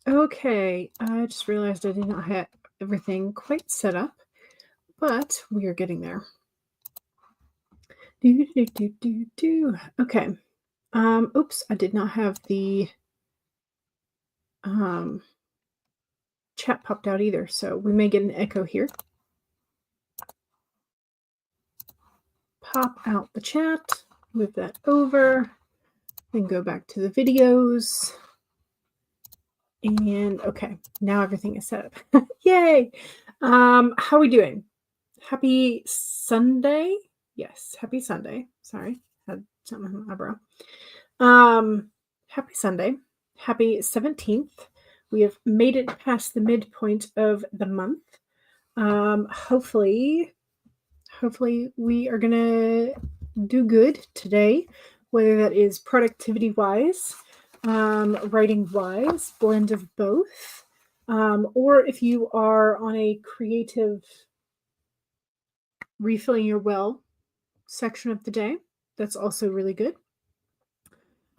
Okay, I just realized I did not have everything quite set up, but we are getting there. Okay. Oops, I did not have the um chat popped out either, so we may get an echo here. Pop out the chat, move that over, then go back to the videos. And okay, now everything is set up. Yay! How are we doing? Happy Sunday? Yes, happy Sunday. Sorry, had something on my eyebrow. Happy Sunday. Happy 17th. We have made it past the midpoint of the month. Hopefully we are gonna do good today, whether that is productivity wise, writing wise, blend of both, or if you are on a creative refilling your well section of the day, that's also really good.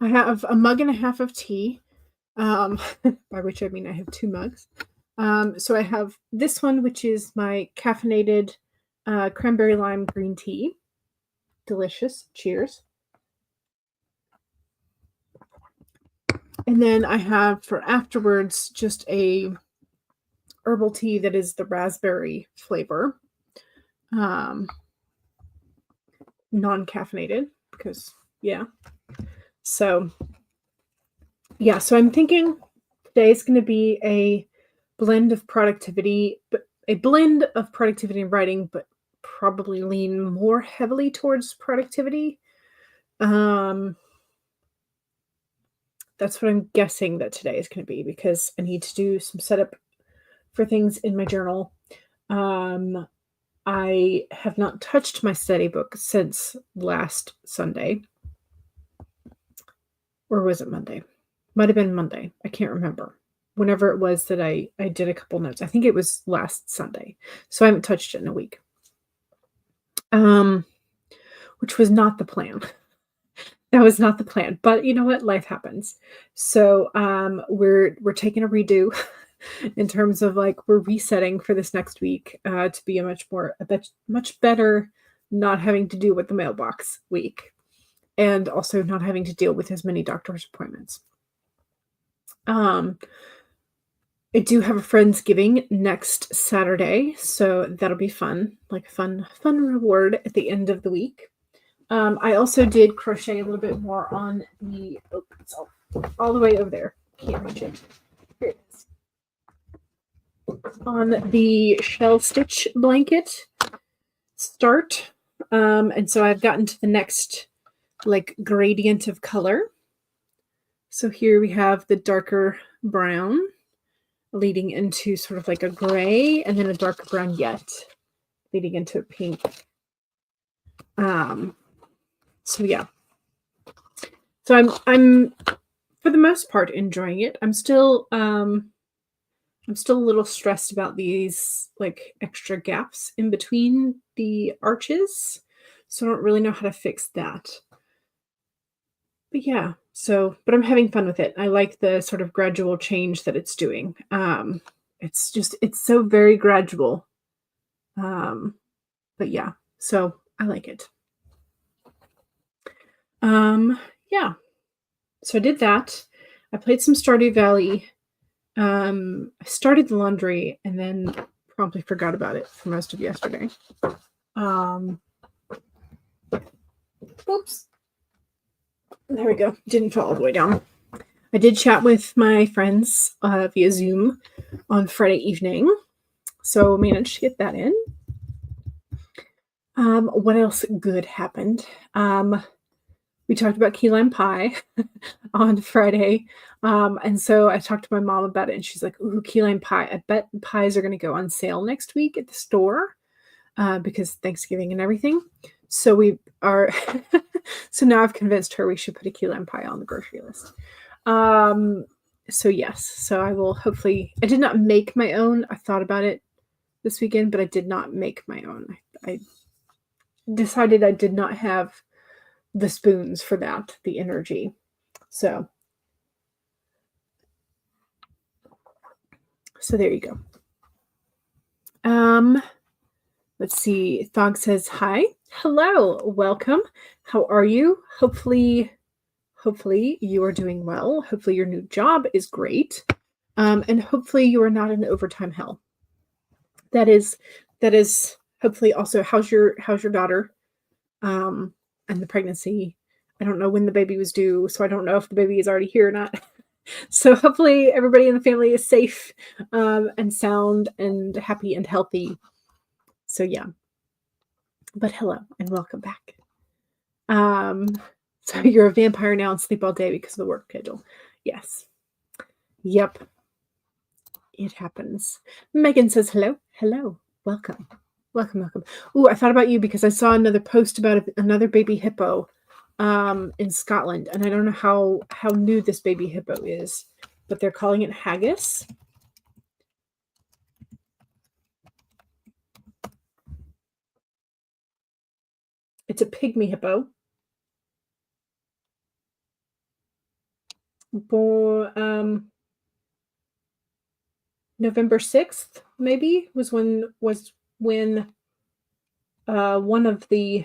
I have a mug and a half of tea, by which I mean I have 2 mugs. So I have this one, which is my caffeinated cranberry lime green tea. Delicious. Cheers. And then I have for afterwards just a herbal tea that is the raspberry flavor. Non-caffeinated because yeah. So yeah, so I'm thinking today is going to be a blend of productivity, but a blend of productivity and writing, but probably lean more heavily towards productivity. That's what I'm guessing that today is going to be because I need to do some setup for things in my journal. I have not touched my study book since last Sunday. Or was it Monday? Might have been Monday. I can't remember. Whenever it was that I did a couple notes. I think it was last Sunday. So I haven't touched it in a week. Which was not the plan. That was not the plan. But you know what? Life happens. So we're taking a redo in terms of like we're resetting for this next week to be a much better not having to deal with the mailbox week and also not having to deal with as many doctor's appointments. I do have a Friendsgiving next Saturday, so that'll be fun, like fun reward at the end of the week. I also did crochet a little bit more on the it's all the way over there. Can't reach it. Here it is. On the shell stitch blanket start. And so I've gotten to the next like gradient of color. So here we have the darker brown leading into sort of like a gray and then a darker brown yet leading into a pink. So yeah. So I'm for the most part enjoying it. I'm still a little stressed about these like extra gaps in between the arches. So I don't really know how to fix that. But yeah, but I'm having fun with it. I like the sort of gradual change that it's doing. It's so very gradual. But yeah, so I like it. Yeah. So I did that. I played some Stardew Valley. I started the laundry and then promptly forgot about it for most of yesterday. Oops. There we go. Didn't fall all the way down. I did chat with my friends via Zoom on Friday evening, so managed to get that in. What else good happened? We talked about key lime pie on Friday, and so I talked to my mom about it, and she's like, "Ooh, key lime pie! I bet pies are going to go on sale next week at the store because Thanksgiving and everything." So we are. So now I've convinced her we should put a key lime pie on the grocery list. So yes, so I will hopefully. I did not make my own. I thought about it this weekend, but I did not make my own. I decided I did not have the spoons for that, the energy. So So there you go. Let's see. Thog says, hi. Hello. Welcome. How are you? Hopefully you are doing well. Hopefully your new job is great. And hopefully you are not in overtime hell. That is hopefully also how's your daughter and the pregnancy. I don't know when the baby was due, so I don't know if the baby is already here or not. So hopefully everybody in the family is safe and sound and happy and healthy. So yeah. But hello and welcome back. So you're a vampire now and sleep all day because of the work schedule. Yes. Yep. It happens. Megan says hello. Hello. Welcome. Welcome. Ooh, I thought about you because I saw another post about another baby hippo in Scotland, and I don't know how new this baby hippo is, but they're calling it haggis. It's a pygmy hippo. Born November 6th, maybe was when one of the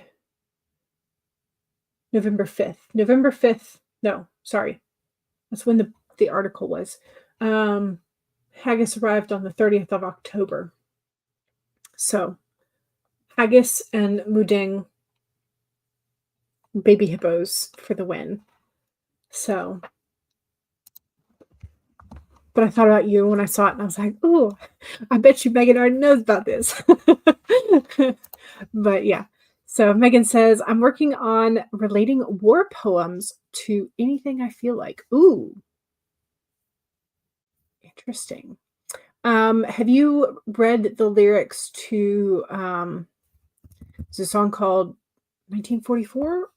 November 5th. No, sorry. That's when the article was. Haggis arrived on the 30th of October. So, haggis and muding, baby hippos for the win. So, but I thought about you when I saw it, and I was like, "Oh, I bet you Megan already knows about this." But yeah. So Megan says, "I'm working on relating war poems to anything I feel like." Ooh, interesting. Have you read the lyrics to there's a song called 1944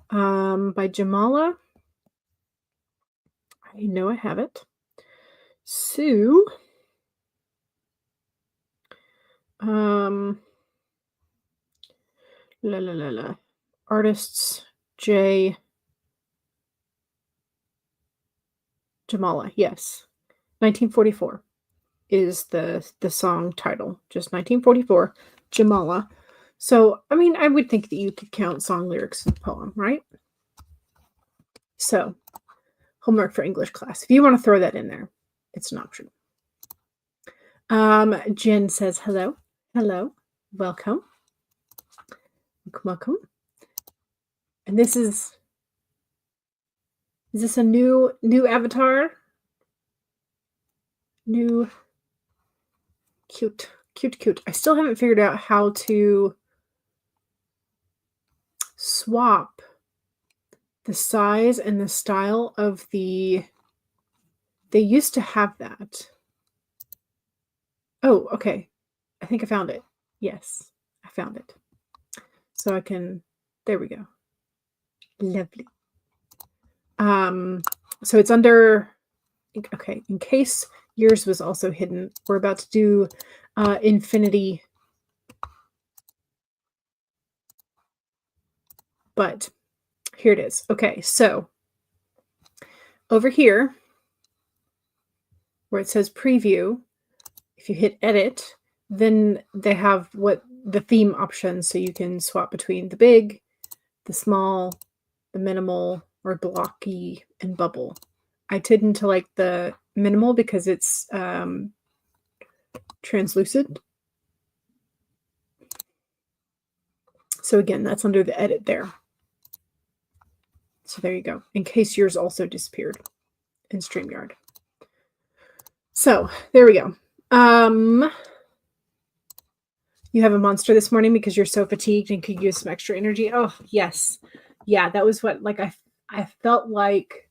by Jamala? I know I have it. So artists J Jamala, yes. 1944 is the song title, just 1944, Jamala. So, I mean, I would think that you could count song lyrics as a poem, right? So, homework for English class. If you want to throw that in there, it's an option. Jen says, hello. Hello. Welcome. Welcome. And this is this a new avatar? New cute. I still haven't figured out how to swap the size and the style of they used to have that. Oh, okay. I think I found it. Yes, I found it. So I can, there we go. Lovely. So it's under, okay, in case yours was also hidden, we're about to do infinity. But here it is. Okay, so over here, where it says preview, if you hit edit, then they have what the theme options, so you can swap between the big, the small, the minimal, or blocky, and bubble. I tend to like the minimal because it's translucent. So again, that's under the edit there. So there you go, in case yours also disappeared in StreamYard. So there we go. You have a monster this morning because you're so fatigued and could use some extra energy. Oh, yes. Yeah, that was what, like, I felt like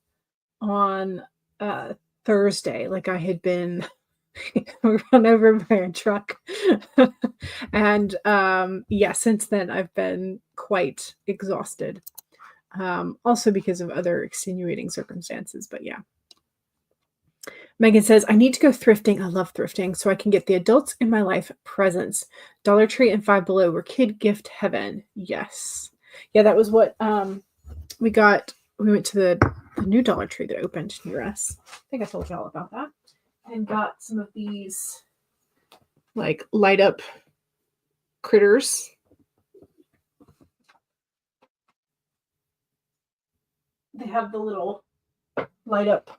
on Thursday, like I had been run over by a truck. And yeah, since then I've been quite exhausted. Also because of other extenuating circumstances, but yeah. Megan says, I need to go thrifting. I love thrifting, so I can get the adults in my life presents. Dollar Tree and Five Below were kid gift heaven. Yes. Yeah, that was what we got. We went to the new Dollar Tree that opened near us. I think I told you all about that. and got some of these like light up critters. They have the little light up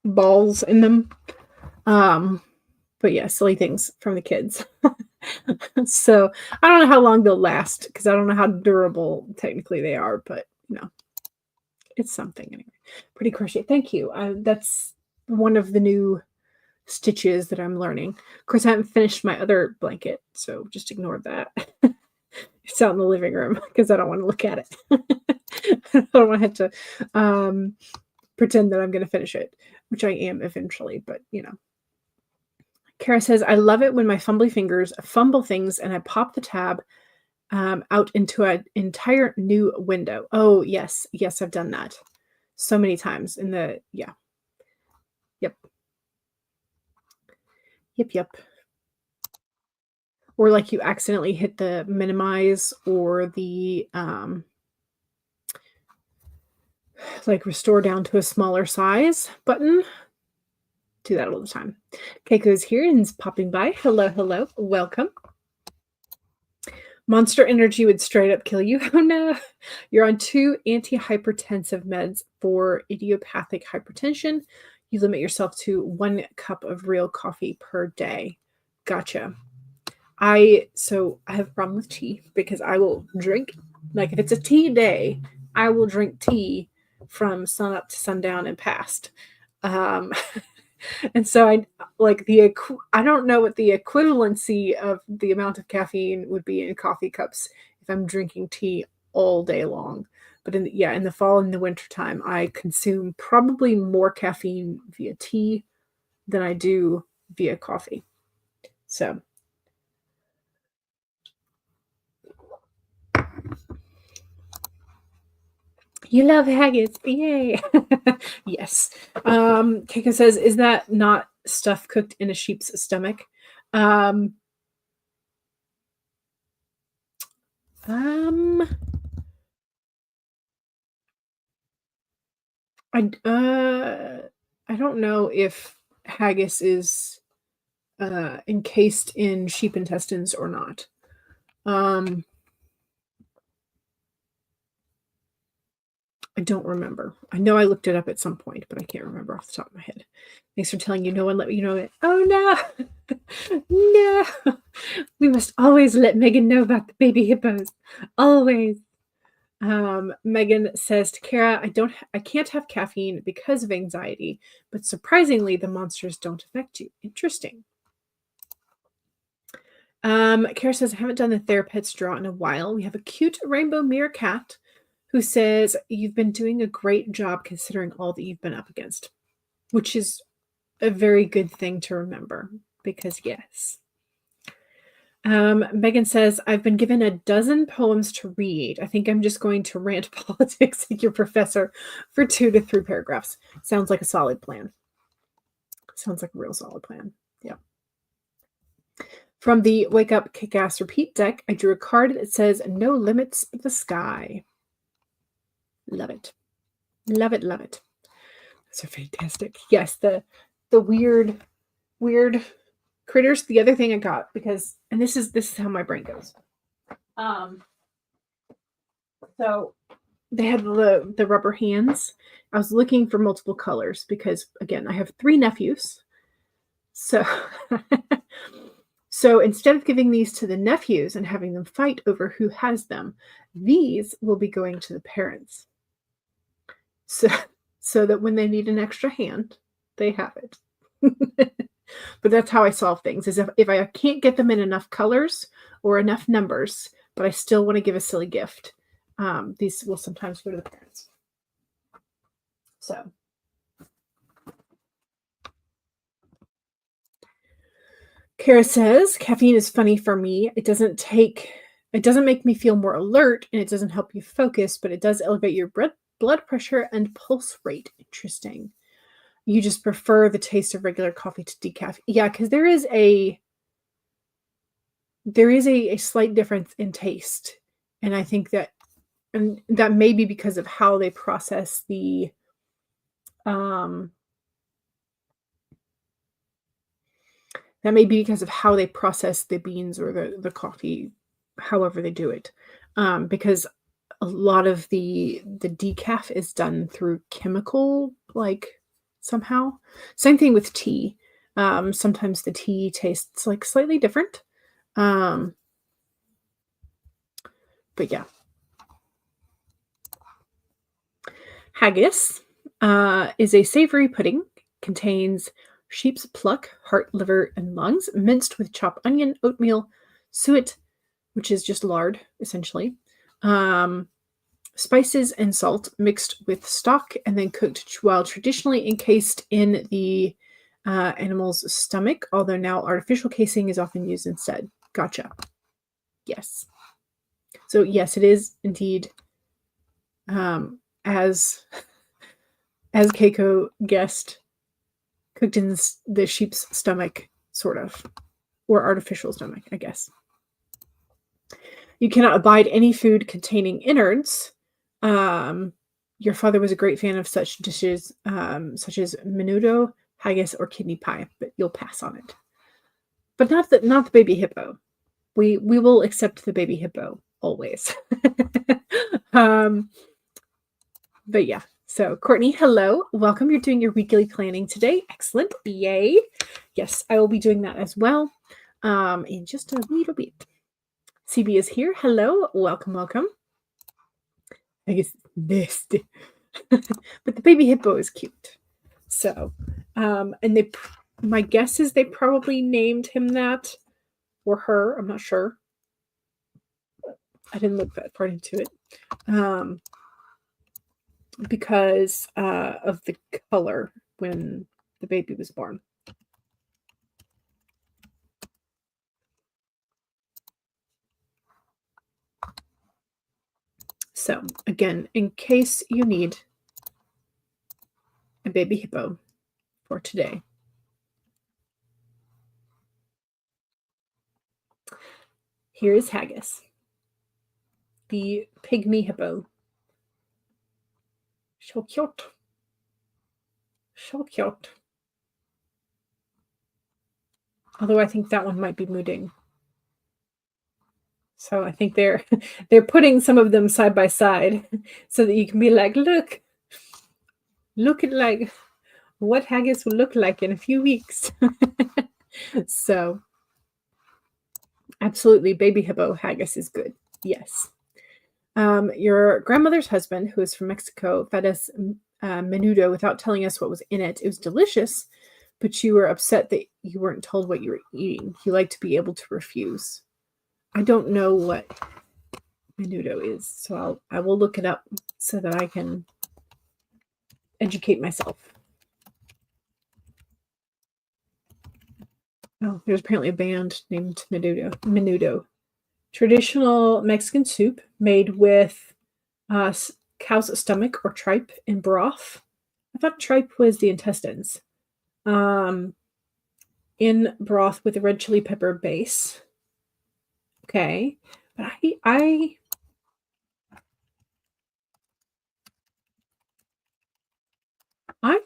balls in them. But yeah, silly things from the kids. So I don't know how long they'll last because I don't know how durable technically they are, but you know, it's something anyway. Pretty crochet. Thank you. That's one of the new stitches that I'm learning. Of course, I haven't finished my other blanket, so just ignore that. It's out in the living room because I don't want to look at it. I don't want to have to pretend that I'm going to finish it, which I am eventually, but you know. Kara says, I love it when my fumbly fingers fumble things and I pop the tab out into an entire new window. Oh, yes. Yes, I've done that so many times in the, yeah. Yep. Yep. Or like you accidentally hit the minimize or the like restore down to a smaller size button. Do that all the time. Keiko's here and is popping by. Hello. Welcome. Monster energy would straight up kill you. Oh no. You're on 2 antihypertensive meds for idiopathic hypertension. You limit yourself to 1 cup of real coffee per day. Gotcha. I have a problem with tea because I will drink, like if it's a tea day, I will drink tea from sun up to sundown and past. And so I don't know what the equivalency of the amount of caffeine would be in coffee cups if I'm drinking tea all day long. But in the fall and the winter time, I consume probably more caffeine via tea than I do via coffee. So you love haggis. Yay. Yes. Keiko says, is that not stuff cooked in a sheep's stomach? I don't know if haggis is encased in sheep intestines or not. I don't remember. I know I looked it up at some point, but I can't remember off the top of my head. Thanks for telling you. No one let me know it. Oh no. No. We must always let Megan know about the baby hippos. Always. Megan says to Kara, I can't have caffeine because of anxiety, but surprisingly, the monsters don't affect you. Interesting. Kara says, I haven't done the therapist draw in a while. We have a cute rainbow meerkat who says, you've been doing a great job considering all that you've been up against, which is a very good thing to remember because yes. Megan says, I've been given a dozen poems to read. I think I'm just going to rant politics at your professor for 2 to 3 paragraphs. Sounds like a solid plan. Sounds like a real solid plan. Yeah. From the Wake Up Kick-Ass Repeat deck, I drew a card that says, No Limits But the Sky. Love it. Love it. Those are fantastic. Yes, the weird critters. The other thing I got because, and this is how my brain goes. So they had the rubber hands. I was looking for multiple colors because again, I have 3 nephews. So so instead of giving these to the nephews and having them fight over who has them, these will be going to the parents. So that when they need an extra hand, they have it. But that's how I solve things, is if I can't get them in enough colors or enough numbers, but I still want to give a silly gift, these will sometimes go to the parents. So. Kara says, caffeine is funny for me. It doesn't make me feel more alert, and it doesn't help you focus, but it does elevate your blood pressure and pulse rate. Interesting. You just prefer the taste of regular coffee to decaf. Yeah, because there is a slight difference in taste. And I think that may be because of how they process the That may be because of how they process the beans or the coffee, however they do it. Because a lot of the decaf is done through chemical, like, somehow. Same thing with tea. Sometimes the tea tastes, like, slightly different. Um, but yeah. Haggis is a savory pudding, contains sheep's pluck, heart, liver, and lungs, minced with chopped onion, oatmeal, suet, which is just lard, essentially, um, spices and salt mixed with stock, and then cooked while traditionally encased in the animal's stomach, although now artificial casing is often used instead. Gotcha. Yes. So, yes, it is indeed, as Keiko guessed, cooked in the sheep's stomach, sort of, or artificial stomach, I guess. You cannot abide any food containing innards. Your father was a great fan of such dishes, such as menudo, haggis, or kidney pie, but you'll pass on it. But not the baby hippo. We will accept the baby hippo always. But yeah. So, Courtney, hello. Welcome. You're doing your weekly planning today. Excellent. Yay. Yes, I will be doing that as well in just a little bit. CB is here. Hello. Welcome, welcome. I guess nasty. But the baby hippo is cute. So, and my guess is they probably named him that, or her. I'm not sure. I didn't look that far into it. Because of the color when the baby was born. So, again, in case you need a baby hippo for today. Here is Haggis, the pygmy hippo. So cute. So cute. Although I think that one might be moving. So I think they're putting some of them side by side so that you can be like, look at like what Haggis will look like in a few weeks. So absolutely, baby hippo Haggis is good. Yes. Your grandmother's husband, who is from Mexico, fed us menudo without telling us what was in it. It was delicious, but you were upset that you weren't told what you were eating. You like to be able to refuse. I don't know what menudo is, so I will look it up so that I can educate myself. Oh, there's apparently a band named Menudo. Traditional Mexican soup made with cow's stomach or tripe in broth. I thought tripe was the intestines. In broth with a red chili pepper base. Okay, but I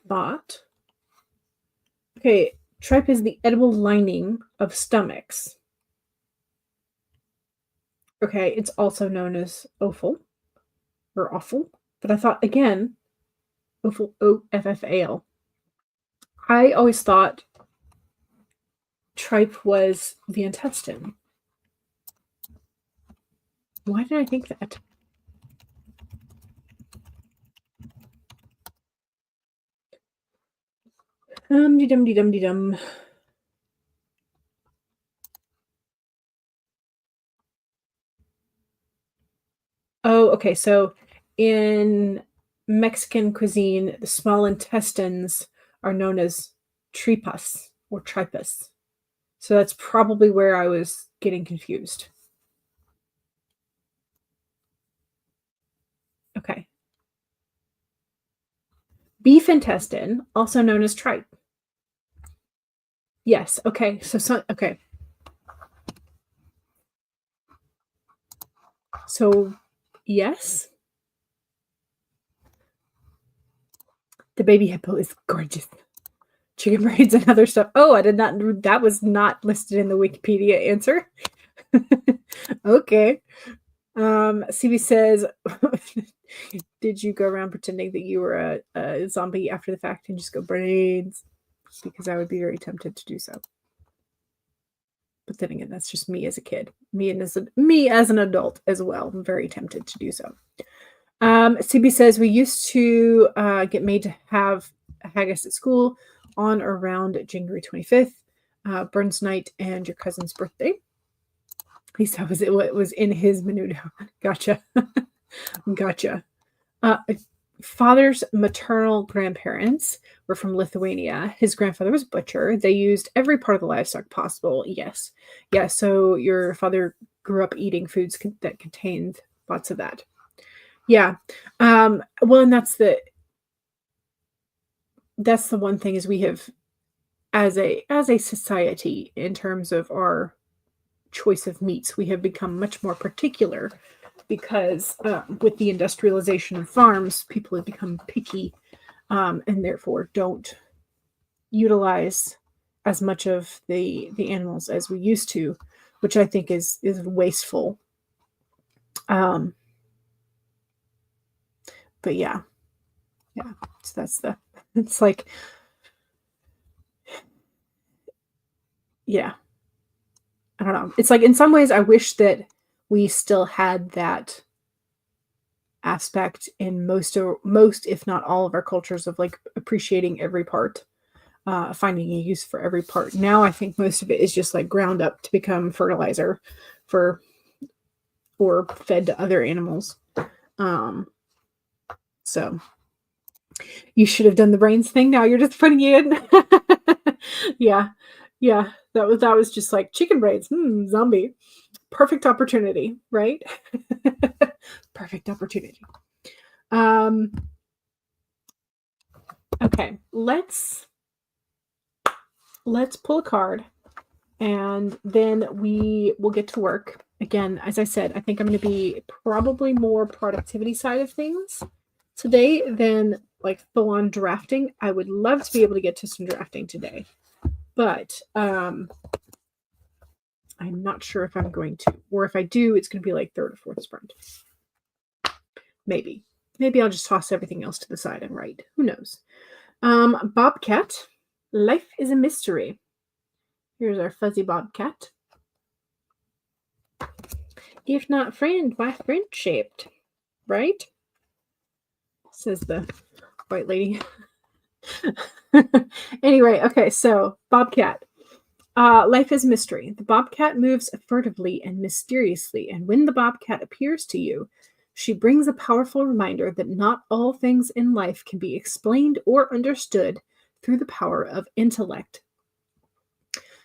thought, okay, tripe is the edible lining of stomachs. Okay, it's also known as offal or offal, but I thought, again, offal, O-F-F-A-L. I always thought tripe was the intestine. Why did I think that? Dum-de-dum-de-dum-de-dum. Oh, okay. So in Mexican cuisine, the small intestines are known as tripas or tripas. So that's probably where I was getting confused. Okay. Beef intestine, also known as tripe. Yes. Okay. Okay. So, yes. The baby hippo is gorgeous. chicken braids and other stuff. Oh, I did not, that was not listed in the Wikipedia answer. Okay. CB says, did you go around pretending that you were a zombie after the fact and just go braids? Because I would be very tempted to do so. But then again, that's just me as a kid. Me as an adult as well. I'm very tempted to do so. CB says, we used to get made to have a haggis at school on or around January 25th, Burns Night, and your cousin's birthday. At least that was it. What was in his menudo. Gotcha. Gotcha. Father's maternal grandparents were from Lithuania. His grandfather was a butcher. They used every part of the livestock possible. Yes. Yeah, so your father grew up eating foods that contained lots of that. Yeah. Well, and that's the one thing is we have, as a society, in terms of our choice of meats, we have become much more particular because with the industrialization of farms, people have become picky and therefore don't utilize as much of the animals as we used to, which I think is wasteful. But yeah. So it's like, yeah. I don't know. It's like in some ways I wish that we still had that aspect in most, if not all of our cultures of like appreciating every part, finding a use for every part. Now I think most of it is just like ground up to become fertilizer or fed to other animals. So you should have done the brains thing. Now you're just putting it in. Yeah. That was just like chicken braids. Zombie. Perfect opportunity, right? Perfect opportunity. Okay, let's pull a card and then we will get to work. Again, as I said, I think I'm going to be probably more productivity side of things today than like full on drafting. I would love to be able to get to some drafting today, but I'm not sure if I'm going to, or if I do, it's going to be like third or fourth sprint. Maybe I'll just toss everything else to the side and write. Who knows? Bobcat, life is a mystery. Here's our fuzzy bobcat. If not friend, why friend-shaped? Right? Says the white lady. Anyway, okay, so bobcat. Life is mystery. The bobcat moves furtively and mysteriously, and when the bobcat appears to you, she brings a powerful reminder that not all things in life can be explained or understood through the power of intellect.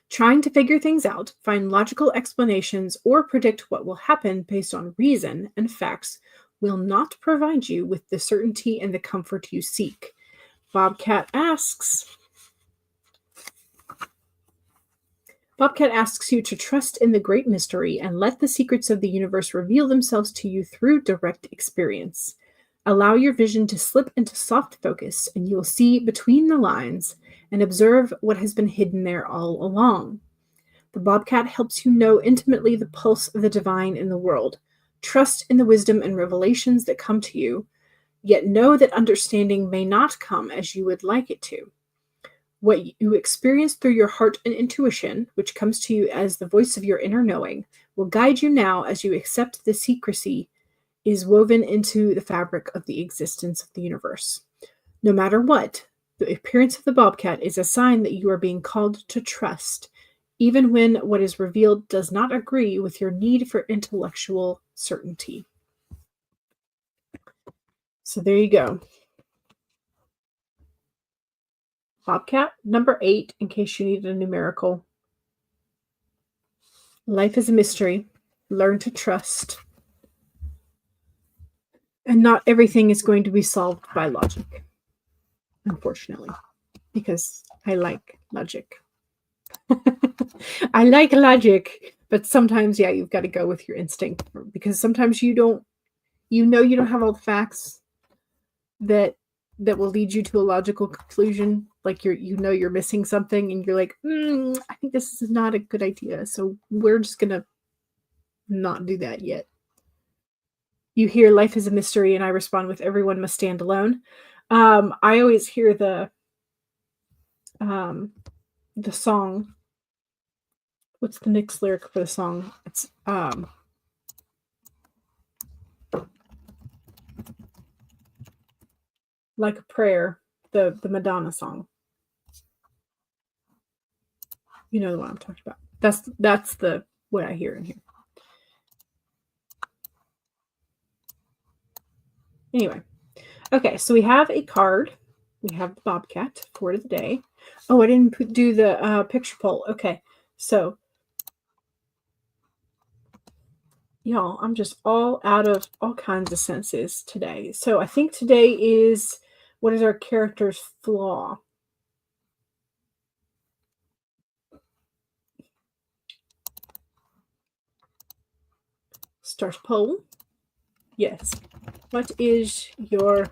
Trying to figure things out, find logical explanations, or predict what will happen based on reason and facts will not provide you with the certainty and the comfort you seek. Bobcat asks you to trust in the great mystery and let the secrets of the universe reveal themselves to you through direct experience. Allow your vision to slip into soft focus, and you will see between the lines and observe what has been hidden there all along. The bobcat helps you know intimately the pulse of the divine in the world. Trust in the wisdom and revelations that come to you, yet know that understanding may not come as you would like it to. What you experience through your heart and intuition, which comes to you as the voice of your inner knowing, will guide you now as you accept the secrecy is woven into the fabric of the existence of the universe. No matter what, the appearance of the bobcat is a sign that you are being called to trust, even when what is revealed does not agree with your need for intellectual certainty. So there you go. Bobcat, number 8, in case you need a numerical. Life is a mystery. Learn to trust. And not everything is going to be solved by logic, unfortunately, because I like logic. I like logic, but sometimes, yeah, you've got to go with your instinct, because sometimes you don't have all the facts that that will lead you to a logical conclusion. Like you're missing something and you're like, I think this is not a good idea. So we're just going to not do that yet. You hear life is a mystery, and I respond with everyone must stand alone. I always hear the song. What's the next lyric for the song? It's Like a Prayer, the Madonna song. You know what I'm talking about. That's the what I hear in here. Anyway, okay, so we have a card. We have the Bobcat, word of the day. Oh, I didn't do the picture poll. Okay, so y'all, I'm just all out of all kinds of senses today. So I think today is, what is our character's flaw? Start poll. Yes. What is your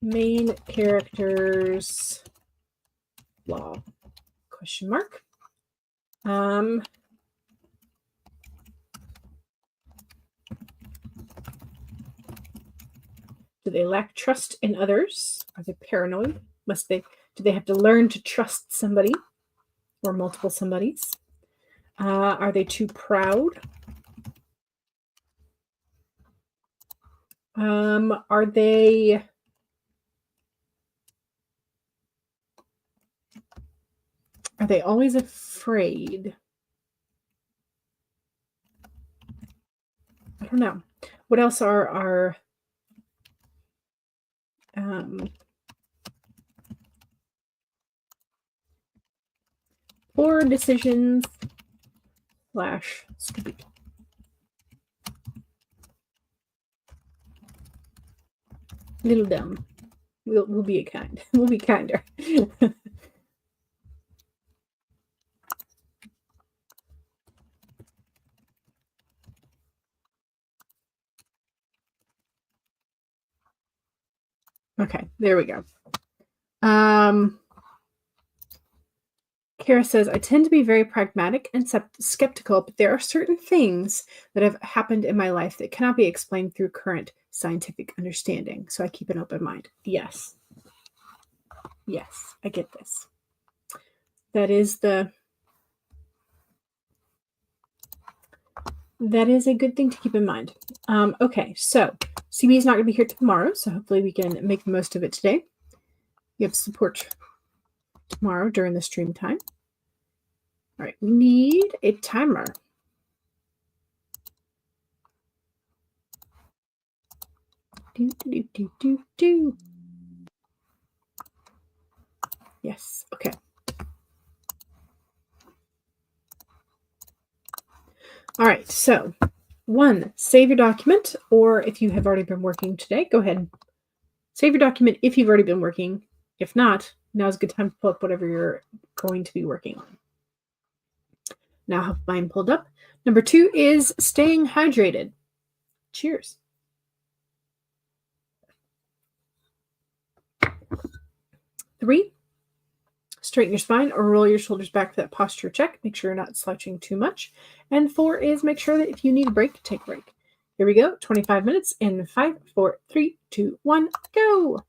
main character's flaw? Question mark. Do they lack trust in others? Are they paranoid? Do they have to learn to trust somebody or multiple somebodies? Are they too proud? Are they always afraid? I don't know. What else are poor decisions / stupid? Little dumb. We'll be kind. We'll be kinder. Okay, there we go. Kara says, I tend to be very pragmatic and skeptical, but there are certain things that have happened in my life that cannot be explained through current scientific understanding. So I keep an open mind. Yes. Yes, I get this. That is a good thing to keep in mind. Okay, so CB is not going to be here tomorrow, so hopefully we can make the most of it today. You have support tomorrow during the stream time. All right, we need a timer. Do. Yes, okay. All right, so 1, save your document, or if you have already been working today, go ahead and save your document if you've already been working. If not, now's a good time to pull up whatever you're going to be working on. Now I have mine pulled up. Number 2 is staying hydrated. Cheers. 3, straighten your spine or roll your shoulders back for that posture check. Make sure you're not slouching too much. And 4 is make sure that if you need a break, take a break. Here we go. 25 minutes in 5, 4, 3, 2, 1, go.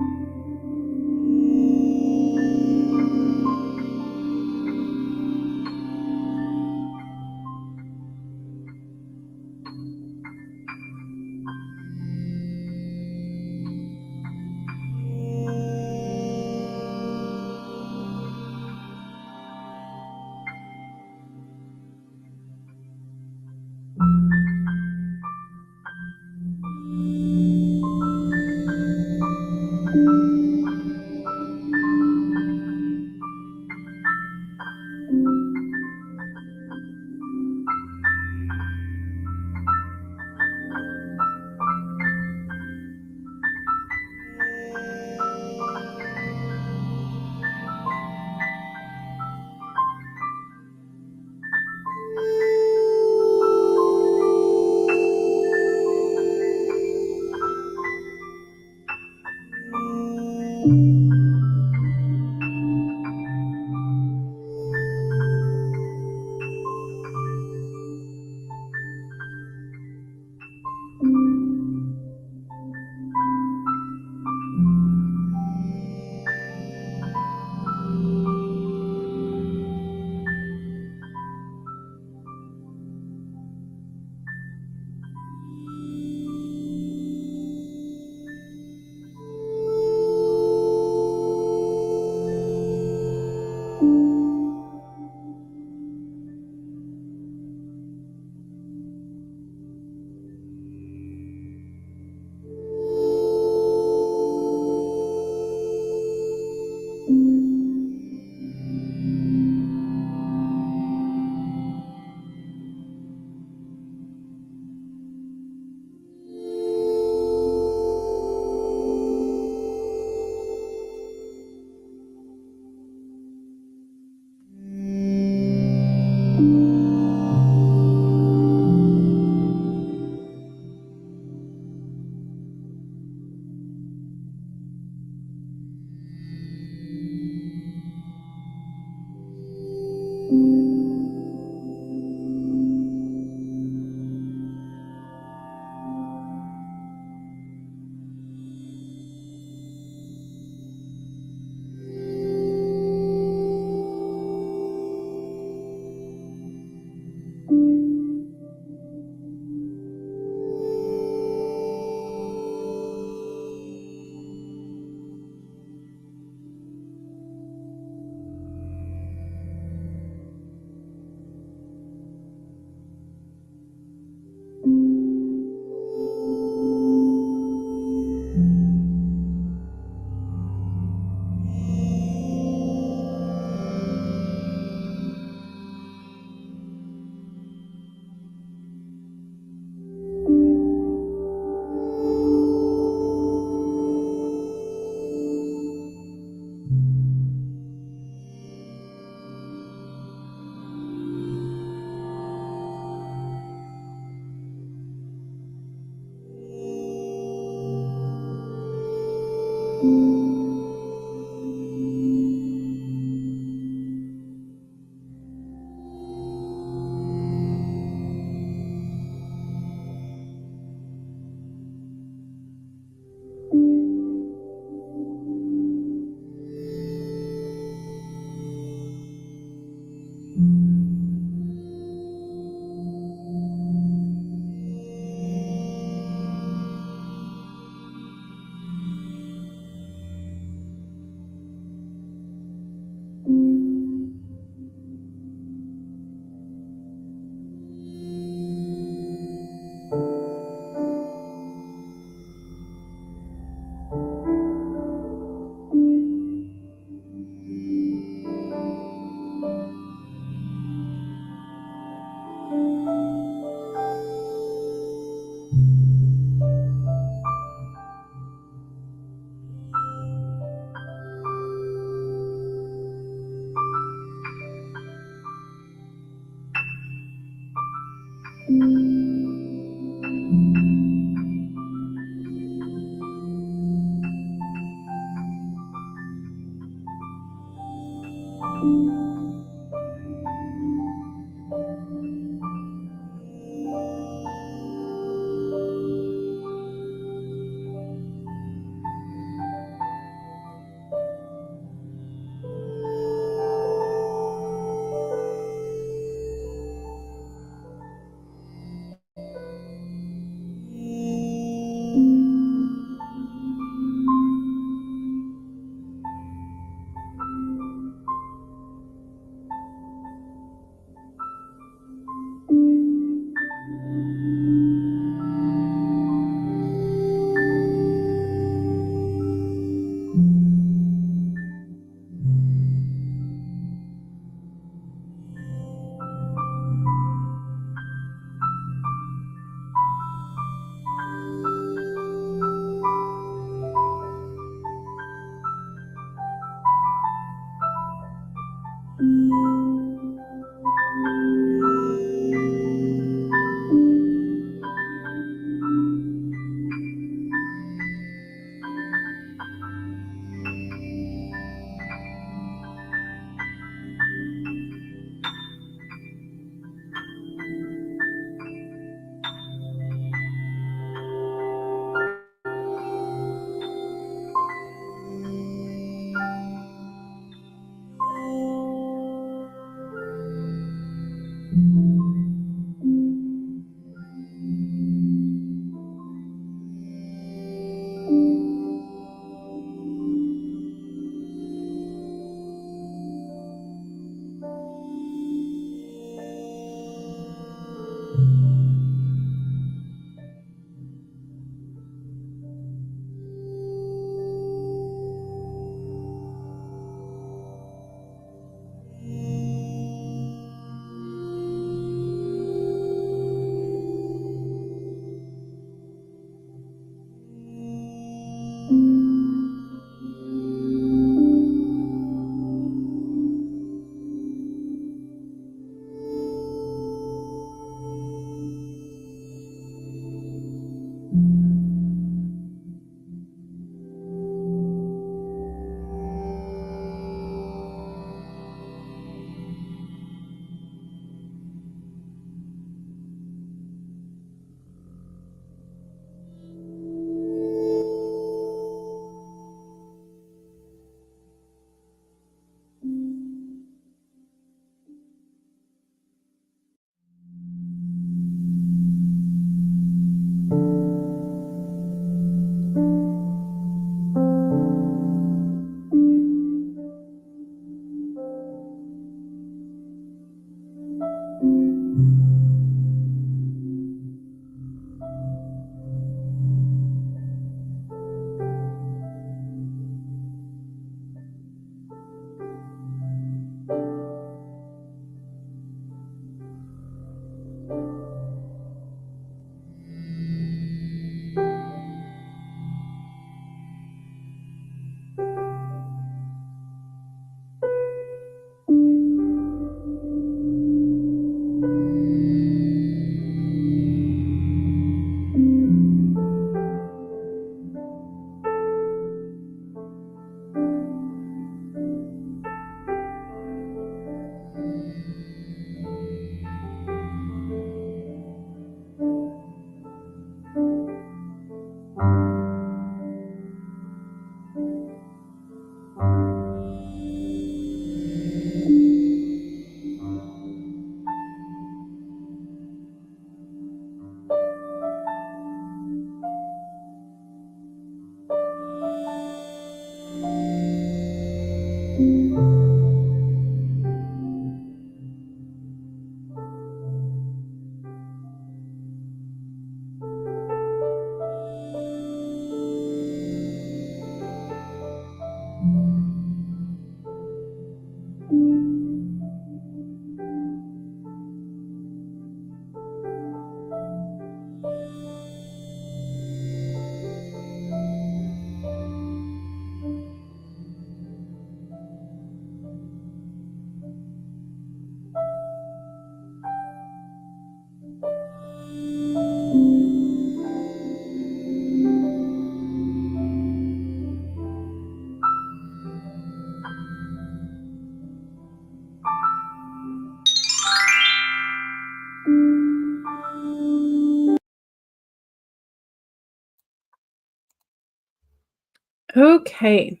Okay.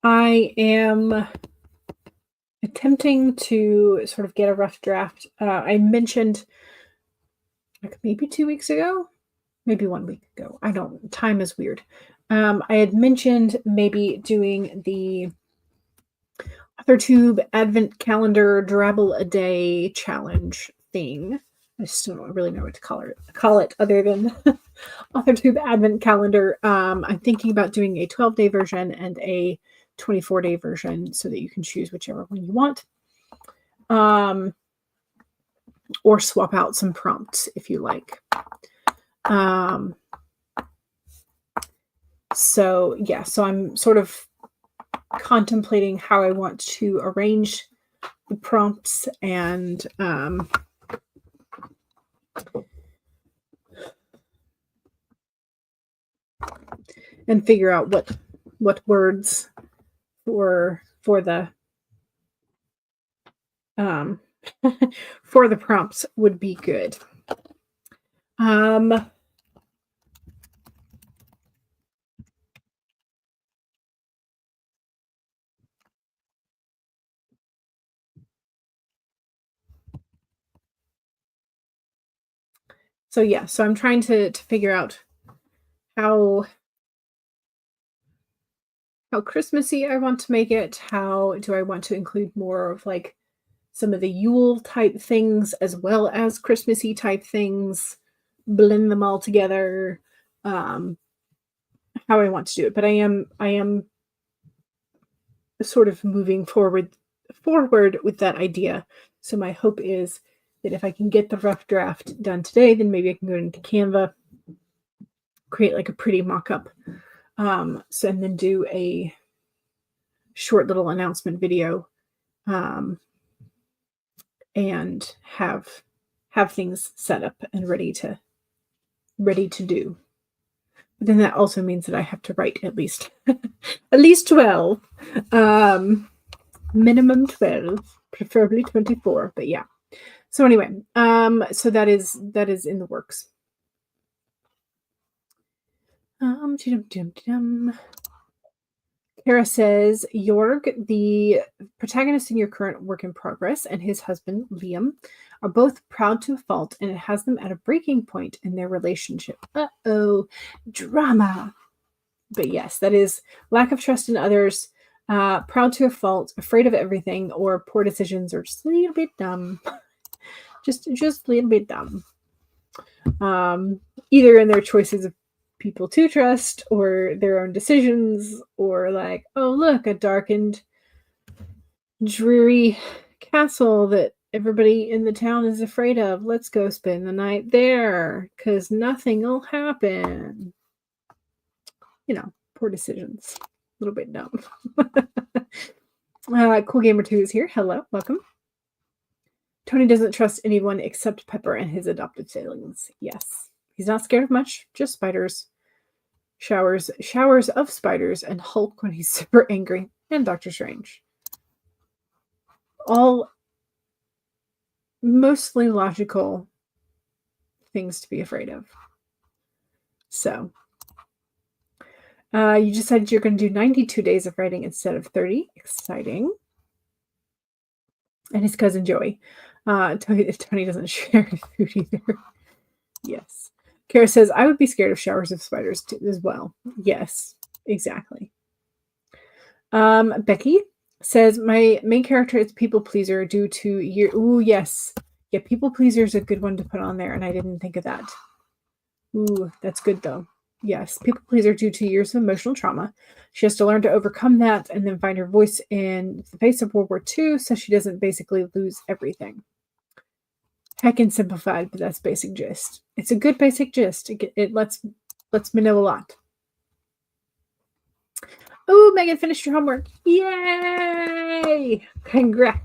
I am attempting to sort of get a rough draft. I mentioned like maybe 2 weeks ago, maybe 1 week ago. I don't time is weird. I had mentioned maybe doing the authortube advent calendar drabble a day challenge thing. I still don't really know what to call it other than authortube advent calendar. I'm thinking about doing a 12-day version and a 24-day version so that you can choose whichever one you want. Or swap out some prompts if you like. So I'm sort of contemplating how I want to arrange the prompts and figure out what words for the for the prompts would be good. So I'm trying to figure out how Christmassy I want to make it. How do I want to include more of like some of the Yule type things as well as Christmassy type things, blend them all together, how I want to do it. But I am sort of moving forward with that idea. So my hope is that if I can get the rough draft done today, then maybe I can go into Canva, create like a pretty mock-up, and then do a short little announcement video, and have things set up and ready to do. But then that also means that I have to write at least 12, minimum 12, preferably 24. But yeah. So anyway, so that is in the works. Kara says, Jorg, the protagonist in your current work in progress, and his husband, Liam, are both proud to a fault, and it has them at a breaking point in their relationship. Uh-oh, drama. But yes, that is lack of trust in others, proud to a fault, afraid of everything, or poor decisions, or just a little bit dumb. just a little bit dumb. Either in their choices of people to trust or their own decisions, or like, oh look, a darkened, dreary castle that everybody in the town is afraid of. Let's go spend the night there because nothing will happen. Poor decisions. A little bit dumb. Cool Gamer 2 is here. Hello, welcome. Tony doesn't trust anyone except Pepper and his adopted siblings. Yes. He's not scared of much, just spiders. Showers of spiders, and Hulk when he's super angry, and Doctor Strange. All mostly logical things to be afraid of. So, you just said you're going to do 92 days of writing instead of 30. Exciting. And his cousin Joey. Tony doesn't share food either. Yes. Kara says, I would be scared of showers of spiders too, as well. Yes, exactly. Becky says, my main character is people pleaser due to year. Ooh, yes. Yeah, people pleaser is a good one to put on there, and I didn't think of that. Ooh, that's good though. Yes, people pleaser due to years of emotional trauma. She has to learn to overcome that and then find her voice in the face of World War II so she doesn't basically lose everything. Heckin' simplified, but that's basic gist. It's a good basic gist. It lets me know a lot. Oh, Megan finished your homework. Yay! Congrats.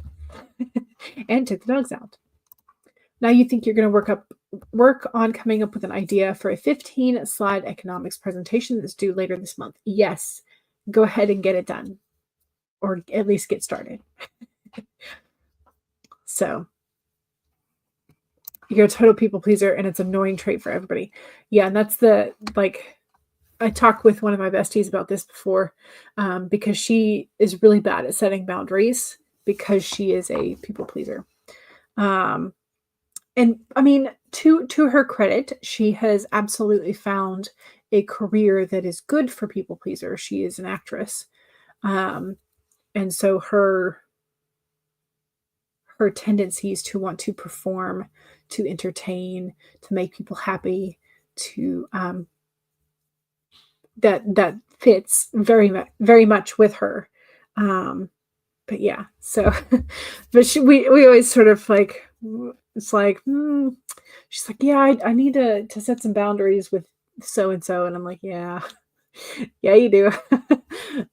And took the dogs out. Now you think you're going to work on coming up with an idea for a 15-slide economics presentation that's due later this month. Yes. Go ahead and get it done. or at least get started. So you're a total people pleaser and it's an annoying trait for everybody. Yeah, and that's the like I talked with one of my besties about this before, because she is really bad at setting boundaries because she is a people pleaser. Um, and I mean, to her credit, she has absolutely found a career that is good for people pleasers. She is an actress, um, and so her tendencies to want to perform, to entertain, to make people happy, to that fits very much with her. Um, but yeah, so but we always sort of like it's like she's like, yeah, I need to set some boundaries with so and so, and I'm like, yeah, yeah, you do.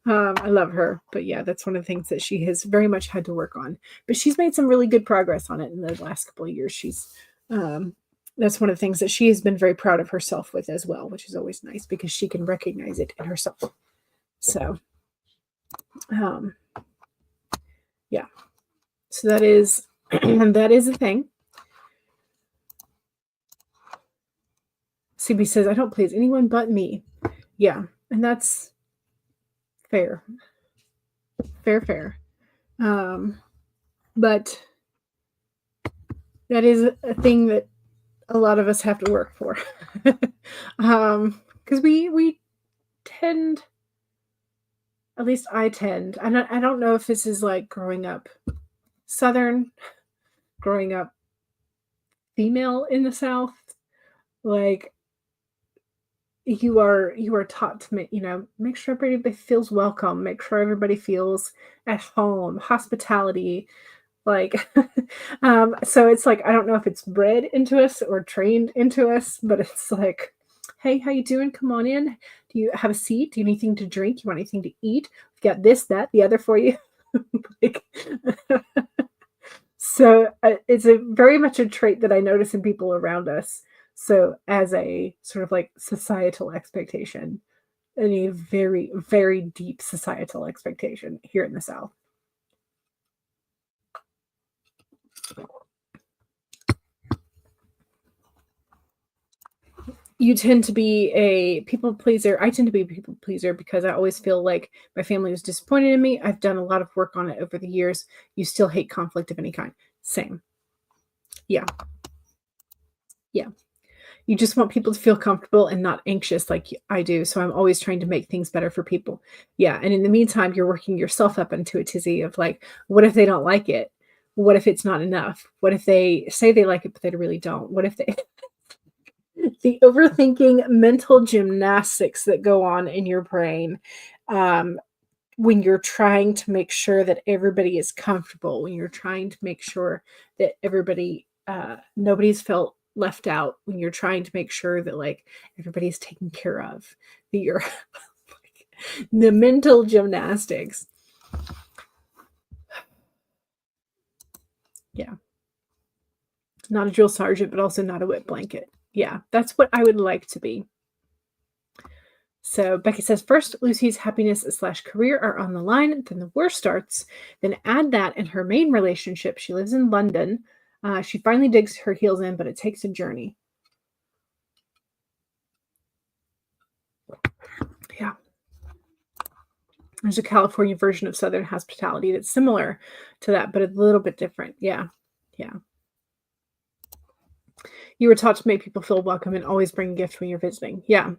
I love her, but yeah, that's one of the things that she has very much had to work on. But she's made some really good progress on it in the last couple of years. Um, that's one of the things that she has been very proud of herself with as well, which is always nice because she can recognize it in herself. So, um, yeah, so that is that is a thing. CB says, I don't please anyone but me. Yeah, and that's fair. Fair. But that is a thing that a lot of us have to work for. Because we tend, at least I tend, I don't know if this is like growing up Southern, growing up female in the South, like you are taught to make sure everybody feels welcome, make sure everybody feels at home, hospitality, like so it's like I don't know if it's bred into us or trained into us, but it's like, hey, how you doing, come on in, do you have a seat, do you need anything to drink, you want anything to eat, we've got this, that, the other for you. Like, so it's a very much a trait that I notice in people around us. So as a sort of like societal expectation, and a very, very deep societal expectation here in the South. You tend to be a people pleaser. I tend to be a people pleaser because I always feel like my family was disappointed in me. I've done a lot of work on it over the years. You still hate conflict of any kind. Same. Yeah. Yeah. You just want people to feel comfortable and not anxious like I do. So I'm always trying to make things better for people. Yeah. And in the meantime, you're working yourself up into a tizzy of like, what if they don't like it? What if it's not enough? What if they say they like it, but they really don't? What if they, the overthinking mental gymnastics that go on in your brain, um, when you're trying to make sure that everybody is comfortable, when you're trying to make sure that everybody, nobody's felt left out, when you're trying to make sure that like everybody's taken care of, that you're the mental gymnastics. Yeah. Not a drill sergeant, but also not a wet blanket. Yeah, that's what I would like to be. So Becky says, first, Lucy's happiness / career are on the line. Then the worst starts. Then add that in her main relationship. She lives in London. She finally digs her heels in, but it takes a journey. Yeah. There's a California version of Southern hospitality that's similar to that, but a little bit different. Yeah. Yeah. You were taught to make people feel welcome and always bring a gift when you're visiting. Yeah.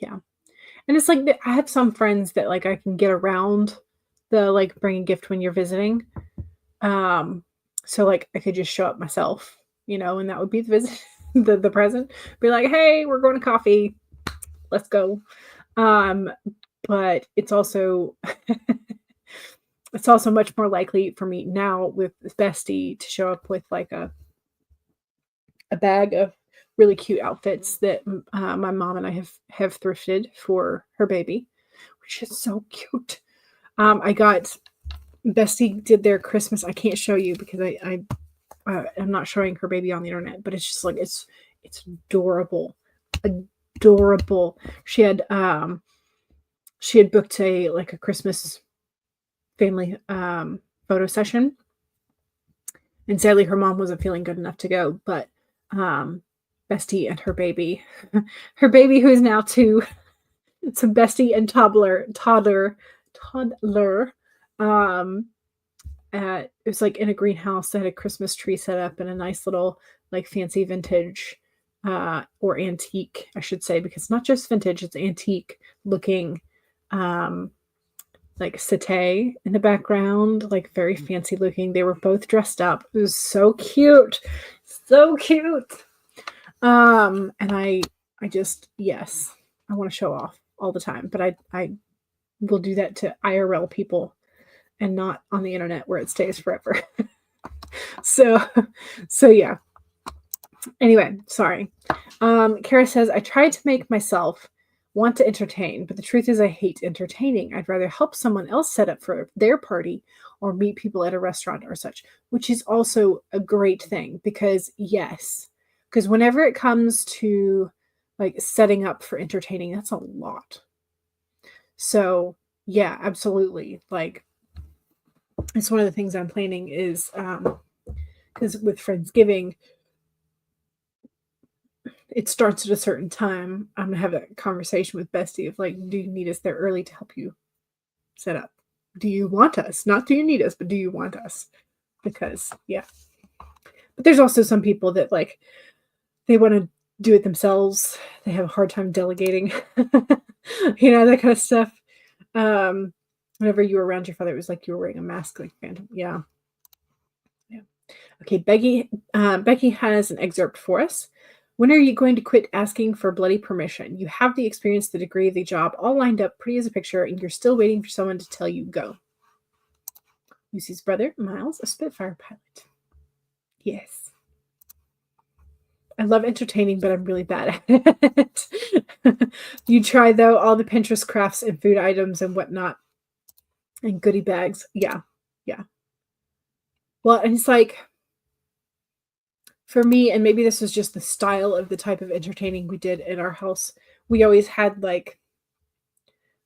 Yeah. And it's like I have some friends that like I can get around the like bring a gift when you're visiting. So like I could just show up myself, and that would be the visit, the present. Be like, hey, we're going to coffee. Let's go. But it's also it's also much more likely for me now with this bestie to show up with like a bag of really cute outfits that my mom and I have thrifted for her baby, which is so cute. I got Bestie did their Christmas. I can't show you because I'm not showing her baby on the internet, but it's just like it's adorable, adorable. She had booked a Christmas family photo session. And sadly, her mom wasn't feeling good enough to go, but Bestie and her baby, her baby who is now 2, so Bestie and toddler. Um, it was like in a greenhouse that had a Christmas tree set up and a nice little like fancy vintage or antique, I should say, because it's not just vintage, it's antique looking like satay in the background, like very fancy looking. They were both dressed up. It was so cute. So cute. And I just, yes, I want to show off all the time, but I will do that to IRL people and not on the internet where it stays forever. so yeah. Anyway, sorry. Kara says, I tried to make myself want to entertain, but the truth is I hate entertaining. I'd rather help someone else set up for their party or meet people at a restaurant or such, which is also a great thing because yes, because whenever it comes to like setting up for entertaining, that's a lot. So yeah, absolutely. Like it's one of the things I'm planning is because with Friendsgiving, it starts at a certain time. I'm gonna have a conversation with Bestie of like, do you need us there early to help you set up? Do you want us? Not do you need us, but do you want us? Because yeah. But there's also some people that like they want to do it themselves. They have a hard time delegating, that kind of stuff. Whenever you were around your father, it was like you were wearing a mask, like phantom. Yeah. Okay, Becky has an excerpt for us. When are you going to quit asking for bloody permission? You have the experience, the degree, the job, all lined up pretty as a picture, and you're still waiting for someone to tell you go. Lucy's brother, Miles, a Spitfire pilot. Yes. I love entertaining, but I'm really bad at it. You try, though, all the Pinterest crafts and food items and whatnot, and goodie bags. Yeah. Well, and it's like, for me, and maybe this was just the style of the type of entertaining we did in our house, we always had like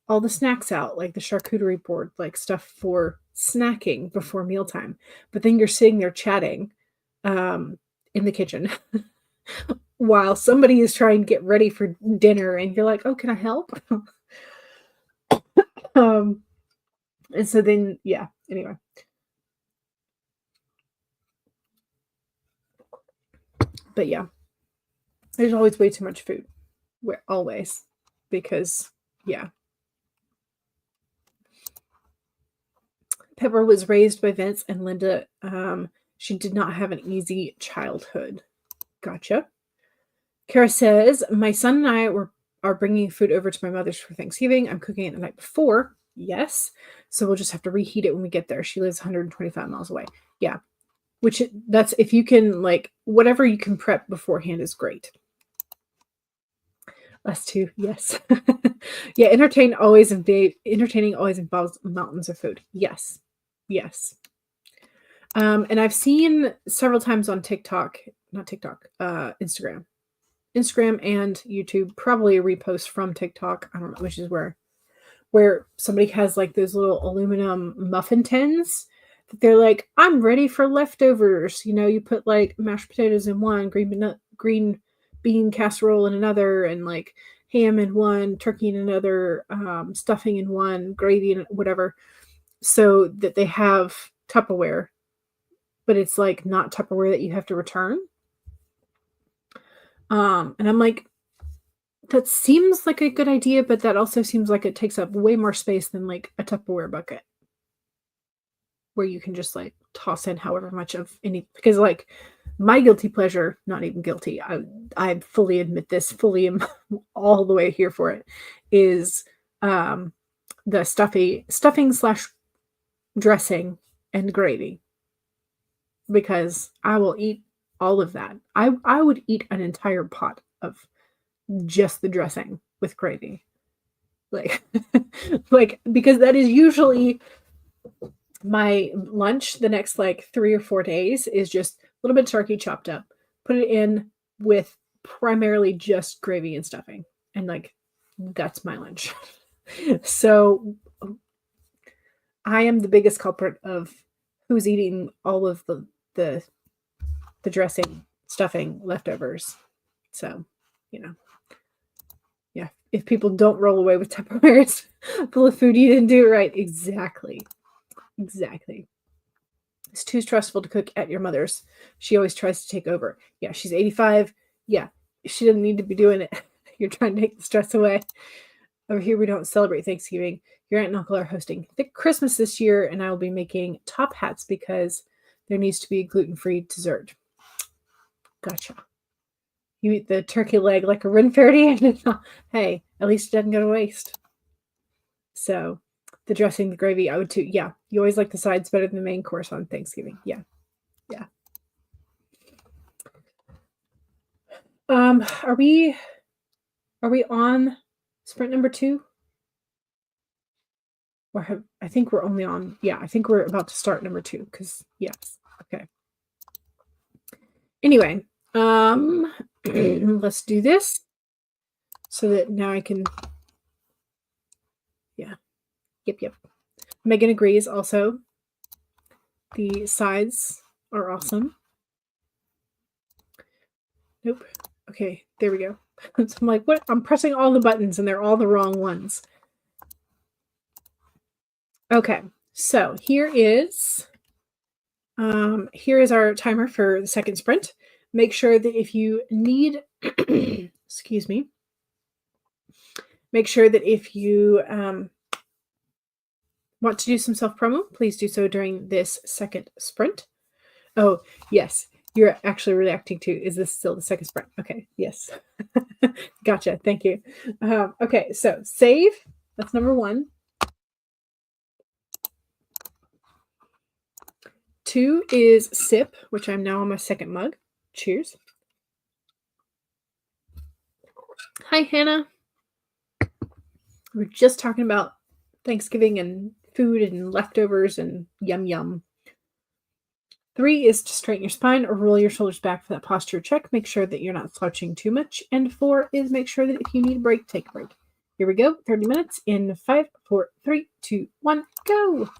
all the snacks out, like the charcuterie board, like stuff for snacking before mealtime. But then you're sitting there chatting in the kitchen while somebody is trying to get ready for dinner, and you're like, "Oh, can I help?" And so then, yeah. Anyway, but yeah, there's always way too much food. Always, because yeah. Pepper was raised by Vince and Linda. She did not have an easy childhood. Gotcha. Kara says, my son and I are bringing food over to my mother's for Thanksgiving. I'm cooking it the night before. Yes. So we'll just have to reheat it when we get there. She lives 125 miles away. Yeah. That's if you can, like, whatever you can prep beforehand is great. Us too. Yes. Yeah. Entertaining always involves mountains of food. Yes. And I've seen several times on Instagram and YouTube, probably a repost from TikTok. I don't know, which is where somebody has like those little aluminum muffin tins that they're like, I'm ready for leftovers. You put like mashed potatoes in one, green bean casserole in another, and like ham in one, turkey in another, stuffing in one, gravy in whatever, so that they have Tupperware, but it's like not Tupperware that you have to return. And I'm like, that seems like a good idea, but that also seems like it takes up way more space than like a Tupperware bucket where you can just like toss in however much of any, because like my guilty pleasure, not even guilty, I fully admit this, fully am all the way here for it, is the stuffing / dressing and gravy, because I will eat all of that. I would eat an entire pot of just the dressing with gravy. Like, because that is usually my lunch the next like 3 or 4 days, is just a little bit of turkey chopped up, put it in with primarily just gravy and stuffing. And like, that's my lunch. So I am the biggest culprit of who's eating all of the dressing, stuffing, leftovers. So, you know, yeah. If people don't roll away with Tupperwares full of food, you didn't do it right. Exactly. Exactly. It's too stressful to cook at your mother's. She always tries to take over. Yeah, she's 85. Yeah, she doesn't need to be doing it. You're trying to take the stress away. Over here, we don't celebrate Thanksgiving. Your aunt and uncle are hosting Christmas this year, and I will be making top hats because there needs to be a gluten-free dessert. Gotcha. You eat the turkey leg like a Renferdy? Hey, at least it doesn't go to waste. So, the dressing, the gravy, I would too. Yeah, you always like the sides better than the main course on Thanksgiving. Yeah, yeah. Are we on sprint number 2? Or I think we're only on, yeah, I think we're about to start number 2 because yes. Okay. Anyway, let's do this so that now I can, yeah. Yep. Megan agrees also. The sides are awesome. Nope. Okay, there we go. So I'm like, what? I'm pressing all the buttons and they're all the wrong ones. Okay, so here is our timer for the second sprint. Make sure that if you need, excuse me, make sure that if you want to do some self-promo, please do so during this second sprint. Oh, yes, you're actually reacting to, is this still the second sprint? Okay, yes. Gotcha, thank you. Okay, so save, that's number 1. 2 is sip, which I'm now on my second mug. Cheers. Hi, Hannah. We're just talking about Thanksgiving and food and leftovers and yum. 3 is to straighten your spine or roll your shoulders back for that posture check. Make sure that you're not slouching too much. And 4 is make sure that if you need a break, take a break. Here we go. 30 minutes in 5, 4, 3, 2, 1, go.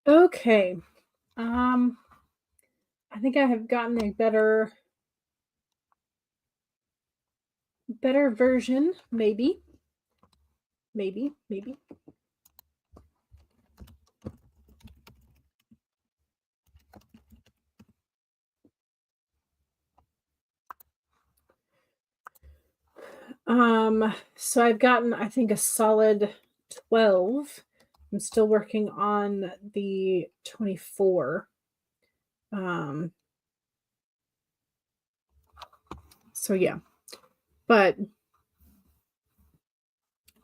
Okay. I think I have gotten a better version, maybe. Maybe. So I've gotten, I think, a solid 12. I'm still working on the 24. So yeah. But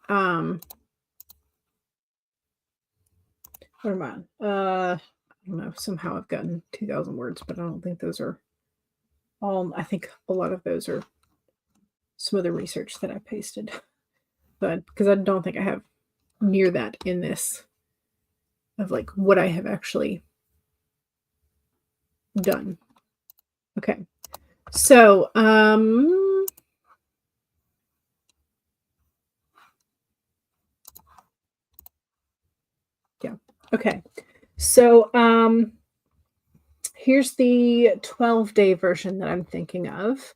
what am I on? I don't know. Somehow I've gotten 2,000 words, but I don't think those are all. I think a lot of those are some other research that I pasted. But because I don't think I have near that in this of like what I have actually done. Okay. So, yeah. Okay. So, here's the 12-day version that I'm thinking of.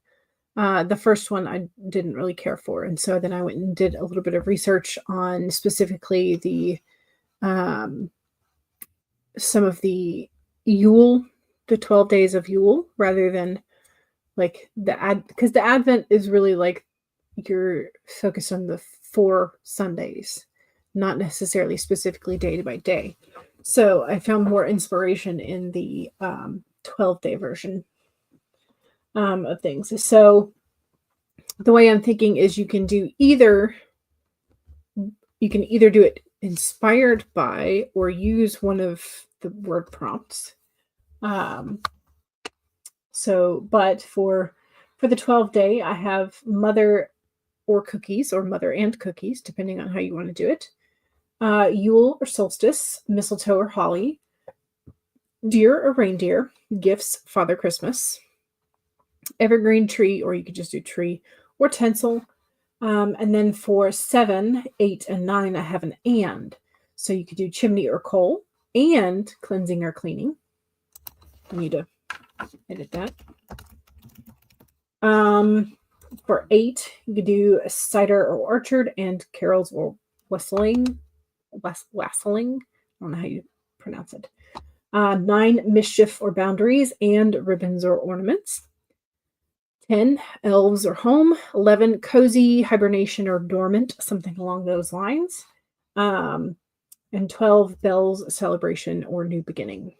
The first one I didn't really care for. And so then I went and did a little bit of research on specifically some of the Yule, the 12 days of Yule, rather than like because the Advent is really like you're focused on the 4 Sundays, not necessarily specifically day by day. So I found more inspiration in the 12-day version of things. So the way I'm thinking is you can either do it inspired by or use one of the word prompts. But for the 12-day, I have mother or cookies, or mother and cookies, depending on how you want to do it. Yule or solstice, mistletoe or holly, deer or reindeer, gifts, Father Christmas, evergreen tree, or you could just do tree, or tinsel. And then for 7, 8, and 9, I have an and. So you could do chimney or coal, and cleansing or cleaning. I need to edit that. For 8, you could do cider or orchard, and carols or whistling. Wassailing. I don't know how you pronounce it. 9, mischief or boundaries, and ribbons or ornaments. 10, elves or home. 11, cozy, hibernation, or dormant, something along those lines. And 12, bells, celebration, or new beginning.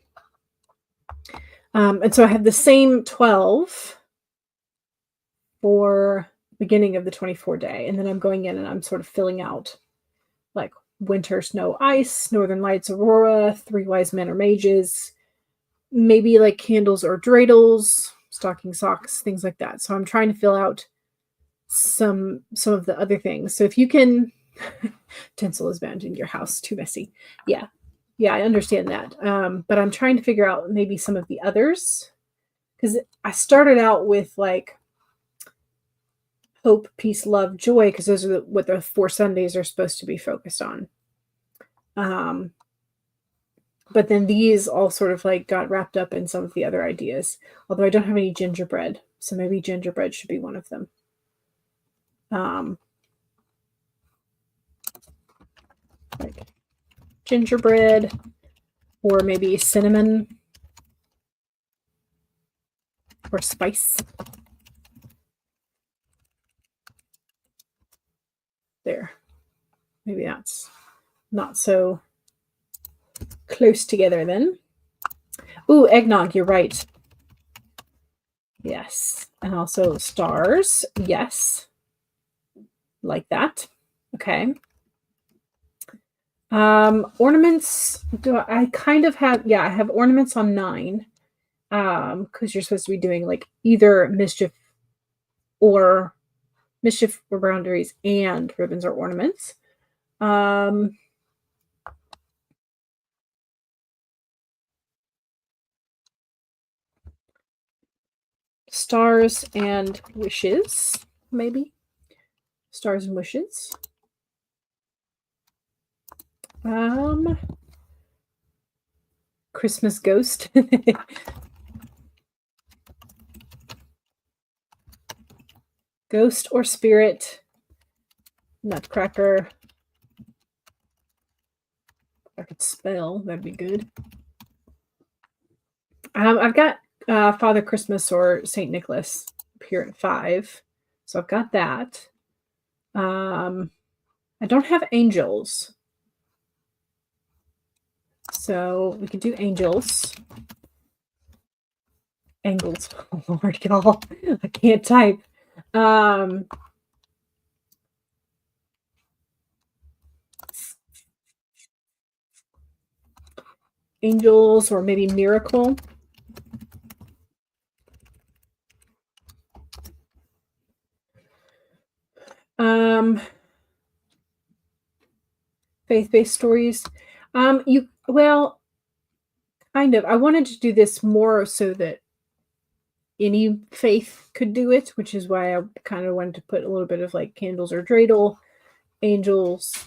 And so I have the same 12 for beginning of the 24-day. And then I'm going in and I'm sort of filling out like winter, snow, ice, northern lights, aurora, 3 wise men or mages, maybe like candles or dreidels, stocking socks, things like that. So I'm trying to fill out some of the other things. So if you can, tinsel is banned in your house, too messy. Yeah, I understand that. But I'm trying to figure out maybe some of the others, because I started out with like hope, peace, love, joy, because those are what the 4 Sundays are supposed to be focused on. Um, but then these all sort of like got wrapped up in some of the other ideas. Although I don't have any gingerbread, so maybe gingerbread should be one of them. Like gingerbread, or maybe cinnamon or spice. There. Maybe that's not so close together then. Ooh, eggnog, you're right. Yes. And also stars. Yes. Like that. Okay. Ornaments. I kind of have, yeah, I have ornaments on 9. Because you're supposed to be doing like either or mischief or boundaries and ribbons or ornaments. Stars and wishes, maybe. Stars and wishes. Christmas ghost. Ghost or spirit. Nutcracker. If I could spell, that'd be good. I've got Father Christmas or Saint Nicholas here at 5. So I've got that. I don't have angels. So we can do angels. Angles. Oh Lord, y'all. I can't type. Angels or maybe miracle. Faith-based stories. Well, kind of. I wanted to do this more so that any faith could do it, which is why I kind of wanted to put a little bit of like candles or dreidel, angels.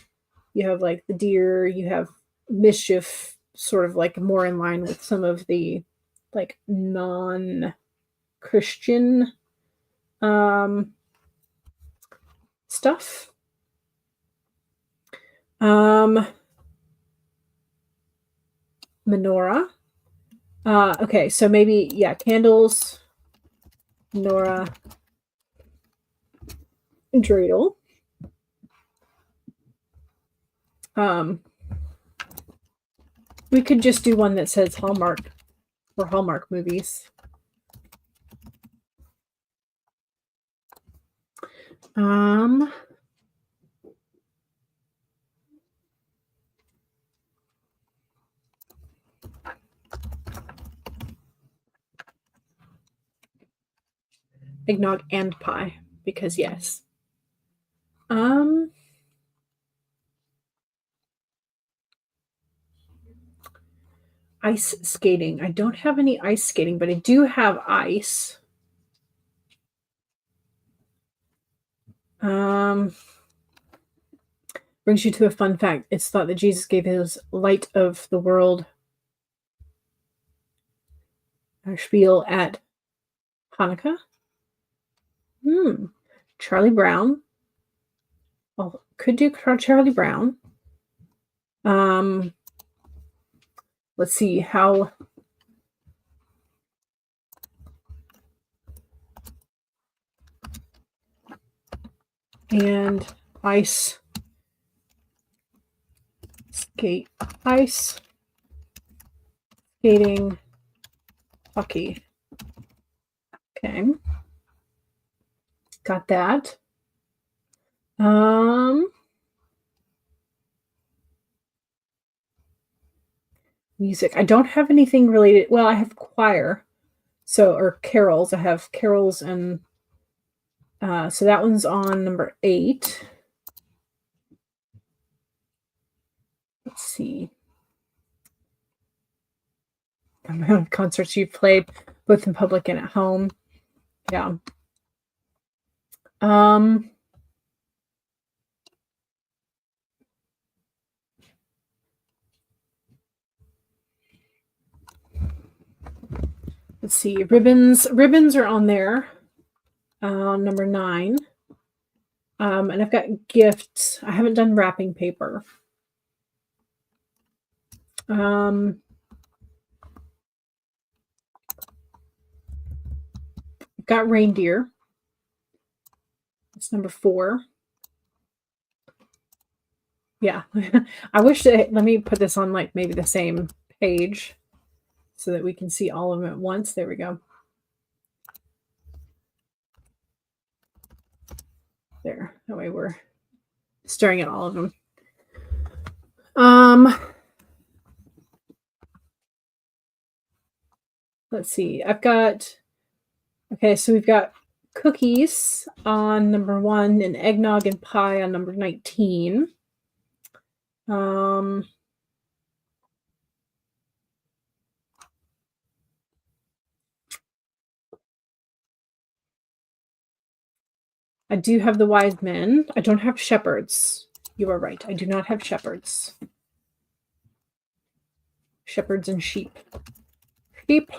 You have like the deer, you have mischief, sort of like more in line with some of the like non-Christian stuff. Menorah. Okay, so maybe, yeah, candles, menorah, dreidel. We could just do one that says Hallmark for Hallmark movies. Eggnog and pie, because yes. Ice skating. I don't have any ice skating, but I do have ice. Brings you to a fun fact. It's thought that Jesus gave his light of the world spiel at Hanukkah. Charlie Brown. Well, could do Charlie Brown. Let's see how. And ice skate, ice skating, hockey. Okay, got that. Music. I don't have anything related. Well, I have choir, or carols. I have carols, and so that one's on number 8. Let's see. The amount of concerts you've played. both in public and at home. Yeah. Um, let's see. Ribbons are on there. Number 9. And I've got gifts. I haven't done wrapping paper. I've got reindeer. It's number 4. Yeah. I wish that, let me put this on like maybe the same page so that we can see all of them at once. There we go. There. That way we're staring at all of them. Let's see. I've got, okay, so we've got cookies on number 1 and eggnog and pie on number 19. I do have the wise men. I don't have shepherds. You are right. I do not have shepherds. Shepherds and sheep. Sheep.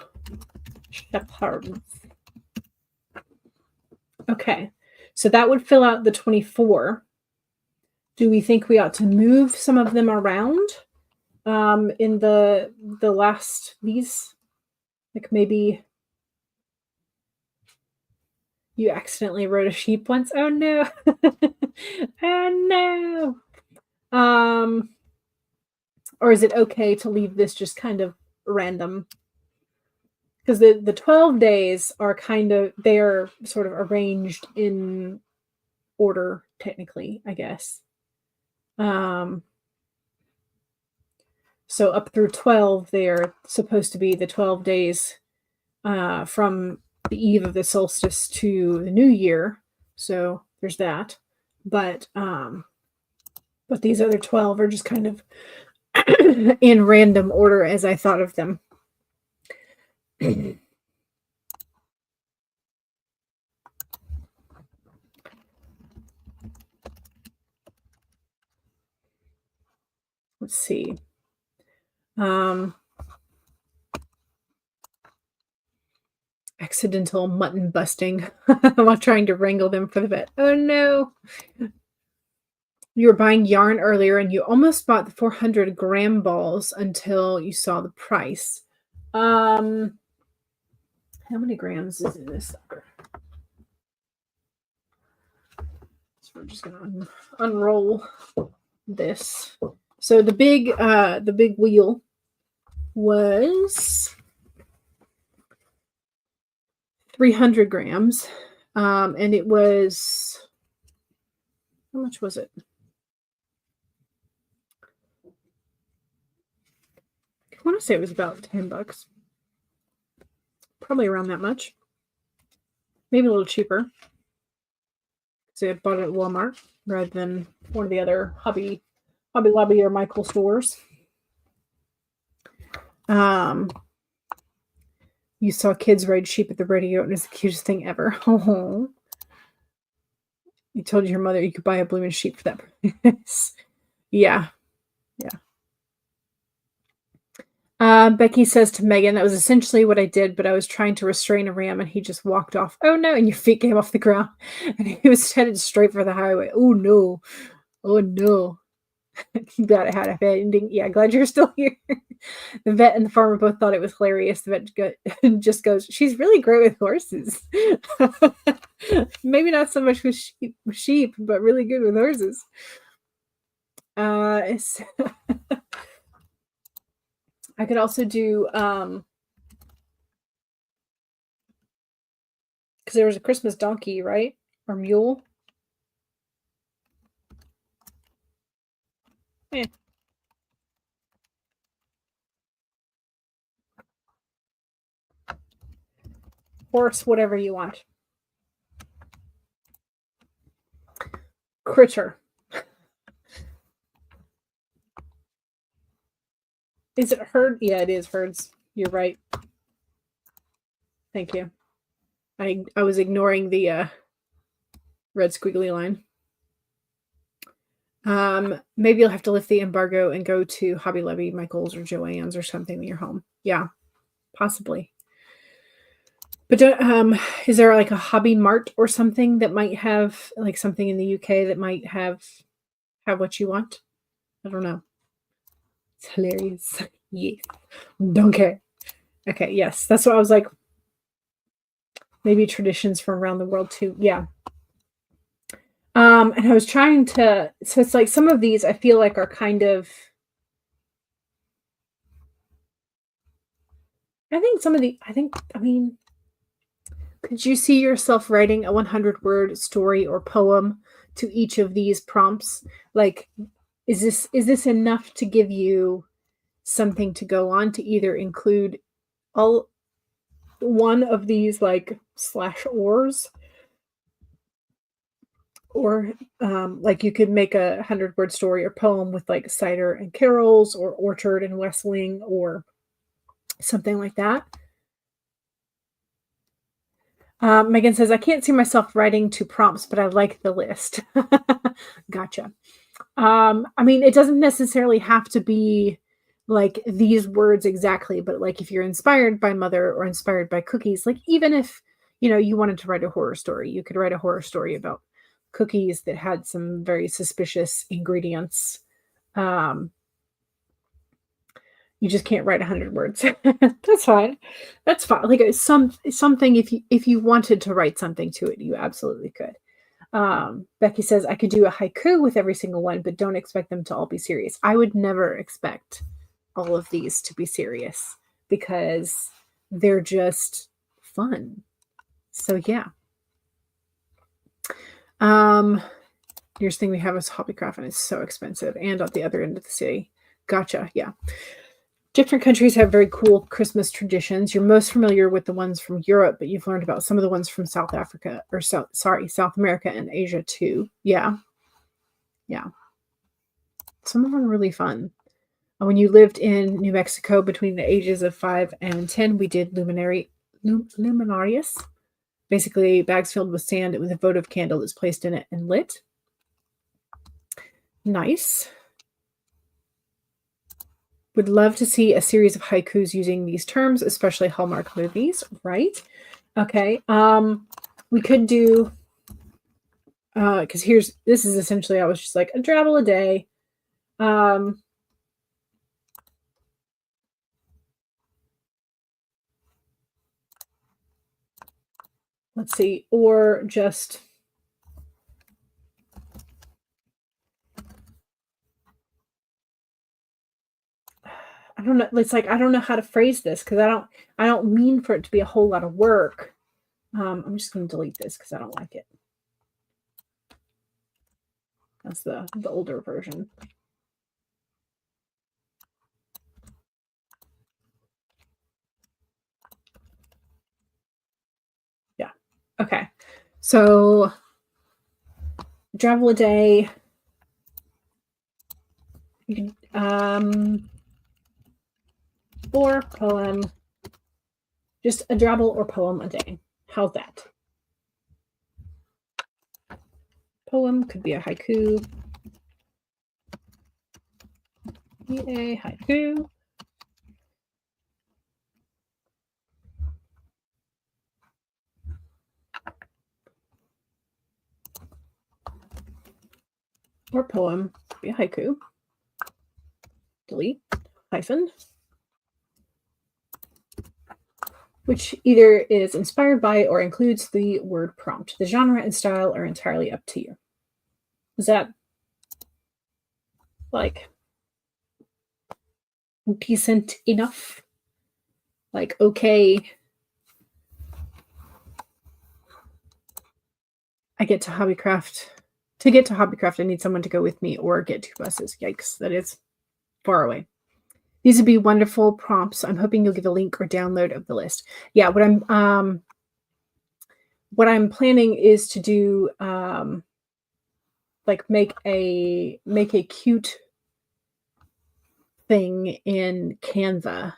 Shepherds. Okay. So that would fill out the 24. Do we think we ought to move some of them around in the last these? Like maybe you accidentally wrote a sheep once. Oh no. Oh no. Or is it okay to leave this just kind of random? Because the 12 days are they are sort of arranged in order, technically, I guess. So up through 12, they are supposed to be the 12 days from the eve of the solstice to the new year. So there's that. But these other 12 are just kind of in random order as I thought of them. Let's see. Accidental mutton busting while trying to wrangle them for the vet. Oh no. You were buying yarn earlier and you almost bought the 400 gram balls until you saw the price. How many grams is in this sucker? So we're just gonna unroll this. So the big wheel was 300 grams. And it was, how much was it? I want to say it was about $10. Probably around that much. Maybe a little cheaper. So I bought it at Walmart rather than one of the other Hobby Lobby or Michael stores. You saw kids ride sheep at the rodeo and it was the cutest thing ever. Oh. You told your mother you could buy a blooming sheep for that price. Yeah. Becky says to Megan, that was essentially what I did, but I was trying to restrain a ram and he just walked off. Oh no, and your feet came off the ground and he was headed straight for the highway. Oh no. Oh no. Glad it had a happy ending. Yeah, glad you're still here. The vet and the farmer both thought it was hilarious. The vet just goes, she's really great with horses. Maybe not so much with sheep, but really good with horses. I could also do because there was a Christmas donkey, right? Or mule. Yeah. Horse, whatever you want. Critter. Is it herd? Yeah, it is herds. You're right. Thank you. I was ignoring the red squiggly line. Maybe you'll have to lift the embargo and go to Hobby Lobby, Michael's, or Joann's or something when you're home. Yeah, possibly. But is there like a hobby mart or something that might have like something in the UK that might have what you want? I don't know. It's hilarious. Yes. Don't care. Okay, yes. That's what I was like. Maybe traditions from around the world too. Yeah. And I was trying to, so it's like some of these I feel like are kind of, I mean, could you see yourself writing a 100-word story or poem to each of these prompts? Like, is this enough to give you something to go on to either include all one of these like slash ors, or like you could make a 100-word story or poem with like cider and carols or orchard and west wing or something like that. Megan says, I can't see myself writing to prompts, but I like the list. Gotcha. I mean, it doesn't necessarily have to be like these words exactly, but like if you're inspired by mother or inspired by cookies, like even if, you wanted to write a horror story, you could write a horror story about cookies that had some very suspicious ingredients. You just can't write 100 words. That's fine. That's fine. Like something, if you wanted to write something to it, you absolutely could. Becky says, I could do a haiku with every single one, but don't expect them to all be serious. I would never expect all of these to be serious because they're just fun. So yeah. Nearest thing we have is Hobbycraft, and it's so expensive and at the other end of the city. Gotcha. Yeah. Different countries have very cool Christmas traditions. You're most familiar with the ones from Europe, but you've learned about some of the ones from South Africa, or South America and Asia too. Yeah. Yeah. Some of them are really fun. When you lived in New Mexico between the ages of 5 and 10, we did luminarias. Basically, bags filled with sand with a votive candle that's placed in it and lit. Nice. Would love to see a series of haikus using these terms, especially Hallmark movies, right? Okay. We could do, because this is essentially, I was just like, a drabble a day. Let's see, or just, I don't know. It's like, I don't know how to phrase this because I don't mean for it to be a whole lot of work. I'm just going to delete this because I don't like it. That's the older version. Yeah. Okay. So, travel a day. You can, or poem. Just a drabble or poem a day. How's that? Poem could be a haiku. Yay, haiku. Or poem could be a haiku. Delete, hyphen. Which either is inspired by or includes the word prompt. The genre and style are entirely up to you. Is that like decent enough? Like, okay, I get to Hobbycraft. To get to Hobbycraft, I need someone to go with me or get 2 buses. Yikes, that is far away. These would be wonderful prompts. I'm hoping you'll give a link or download of the list. Yeah, what I'm planning is to do like make a cute thing in Canva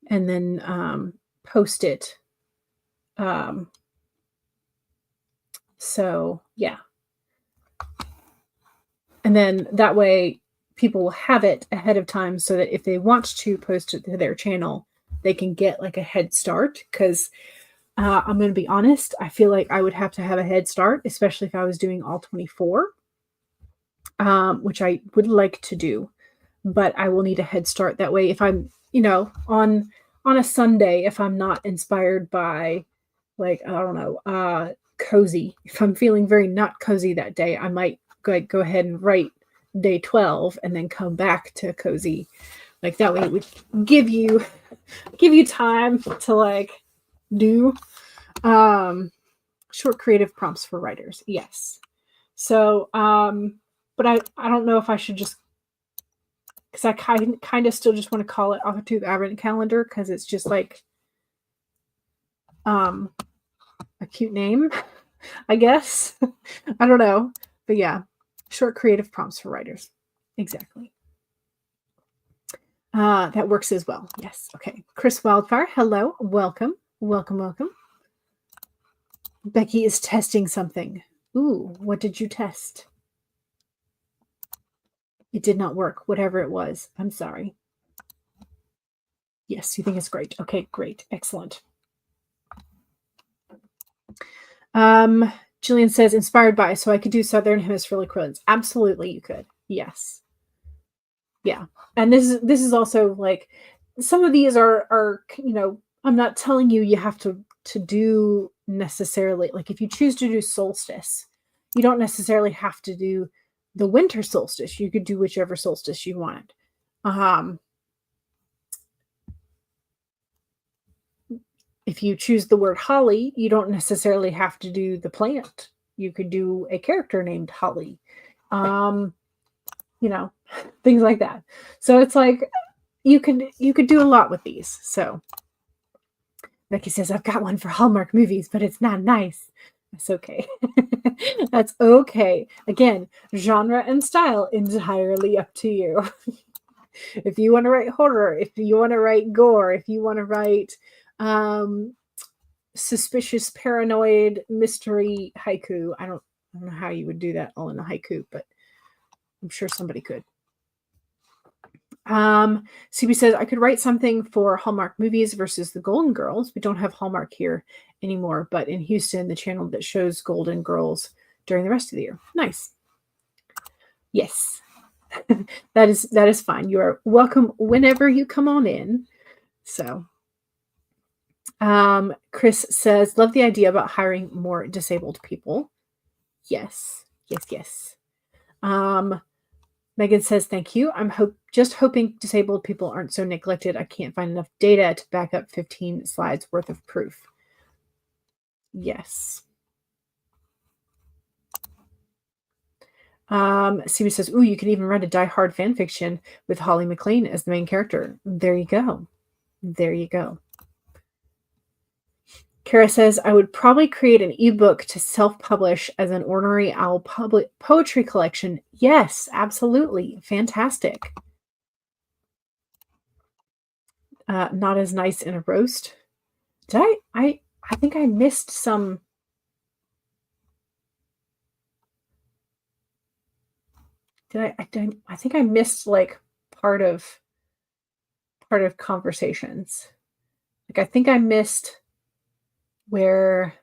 and then post it Um, so yeah. And then that way people will have it ahead of time so that if they want to post it to their channel, they can get like a head start. Because I'm going to be honest, I feel like I would have to have a head start, especially if I was doing all 24, which I would like to do. But I will need a head start. That way, if I'm, on a Sunday, if I'm not inspired by, like, I don't know, cozy, if I'm feeling very not cozy that day, I might go ahead and write day 12 and then come back to cozy. Like that way it would give you time to like do short creative prompts for writers. Yes. So but I don't know if I should just, because I kind of still just want to call it authortube advent calendar because it's just like a cute name, I guess. I don't know. But yeah, short creative prompts for writers. Exactly. That works as well. Yes. Okay. Chris Wildfire, hello. Welcome. Welcome, welcome. Becky is testing something. Ooh, what did you test? It did not work, whatever it was. I'm sorry. Yes, you think it's great. Okay, great. Excellent. Jillian says, inspired by, so I could do Southern Hemisphere equivalents. Absolutely, you could. Yes. Yeah. And this is also like, some of these are I'm not telling you have to do necessarily, like if you choose to do solstice, you don't necessarily have to do the winter solstice. You could do whichever solstice you wanted. If you choose the word Holly, you don't necessarily have to do the plant. You could do a character named Holly. Things like that. So it's like you could do a lot with these. So Becky says, I've got one for Hallmark movies, but it's not nice. That's okay. That's okay. Again, genre and style entirely up to you. If you want to write horror, if you want to write gore, if you want to write suspicious, paranoid, mystery haiku, I don't know how you would do that all in a haiku, but I'm sure somebody could. CB says, I could write something for Hallmark movies versus the Golden Girls. We don't have Hallmark here anymore, but in Houston, the channel that shows Golden Girls during the rest of the year. Nice. Yes. that is fine. You are welcome whenever you come on in. So Chris says, love the idea about hiring more disabled people. Yes. Megan says, thank you. I'm just hoping disabled people aren't so neglected. I can't find enough data to back up 15 slides worth of proof. Yes. CB says, ooh, you could even write a Die Hard fan fiction with Holly McLean as the main character. There you go. Kara says, I would probably create an ebook to self-publish as an Ordinary Owl poetry collection. Yes, absolutely. Fantastic. Not as nice in a roast. Did I think I missed some. I think I missed like part of conversations. Like I think I missed where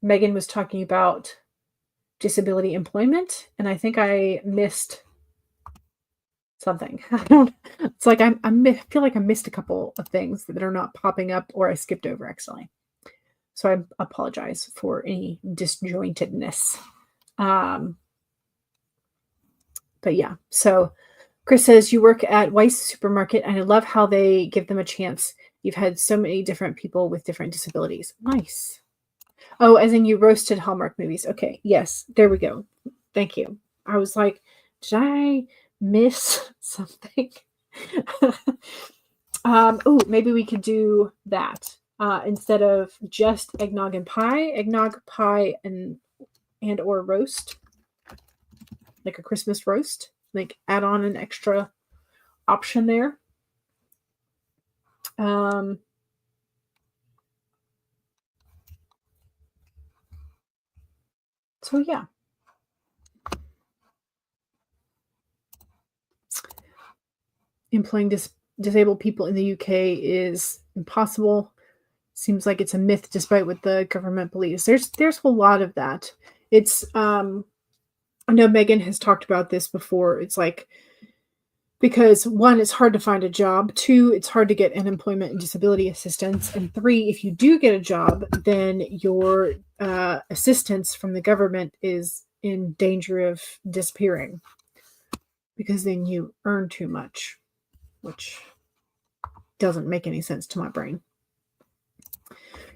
Megan was talking about disability employment, and I think I missed something. It's like I feel like I missed a couple of things that are not popping up, or I skipped over accidentally. So I apologize for any disjointedness. But yeah, so Chris says, you work at Weiss Supermarket, and I love how they give them a chance. You've had so many different people with different disabilities. Nice. Oh, as in you roasted Hallmark movies. Okay, yes, there we go. Thank you. I was like, did I miss something? Oh, maybe we could do that instead of just eggnog and pie, eggnog, pie, and or roast, like a Christmas roast. Like add on an extra option there. So yeah. Employing disabled people in the UK is impossible. Seems like it's a myth despite what the government believes. There's a lot of that. It's I know Megan has talked about this before. It's like because one, it's hard to find a job. Two, it's hard to get unemployment and disability assistance. And three, if you do get a job, then your assistance from the government is in danger of disappearing because then you earn too much, which doesn't make any sense to my brain.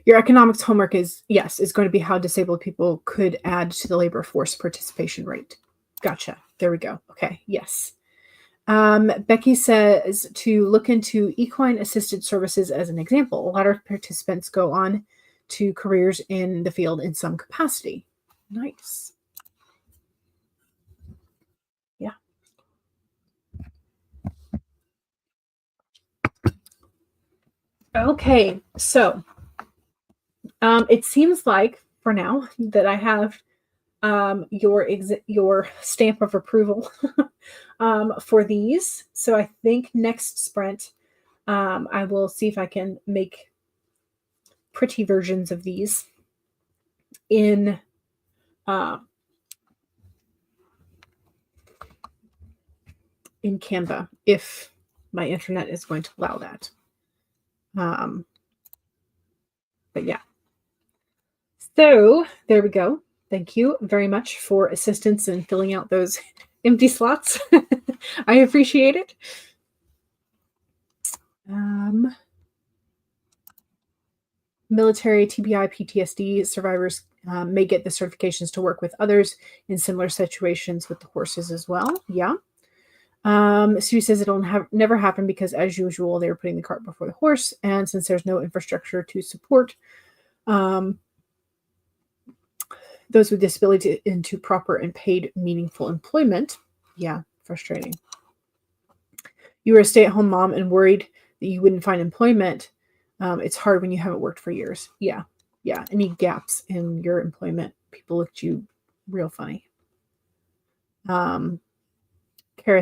Your economics homework is going to be how disabled people could add to the labor force participation rate. Gotcha. There we go. Okay. Yes. Becky says to look into equine assisted services as an example. A lot of participants go on to careers in the field in some capacity. Nice. Yeah. Okay. So it seems like for now that I have your stamp of approval for these. So I think next sprint, I will see if I can make pretty versions of these in Canva if my internet is going to allow that. But yeah. So there we go. Thank you very much for assistance in filling out those empty slots. I appreciate it. Military, TBI, PTSD survivors may get the certifications to work with others in similar situations with the horses as well. Yeah. Sue says it'll never happen because, as usual, they're putting the cart before the horse. And since there's no infrastructure to support those with disability into proper and paid meaningful employment. Yeah, frustrating. You were a stay-at-home mom and worried that you wouldn't find employment. It's hard when you haven't worked for years. Yeah. Any gaps in your employment, people look at you real funny. Kara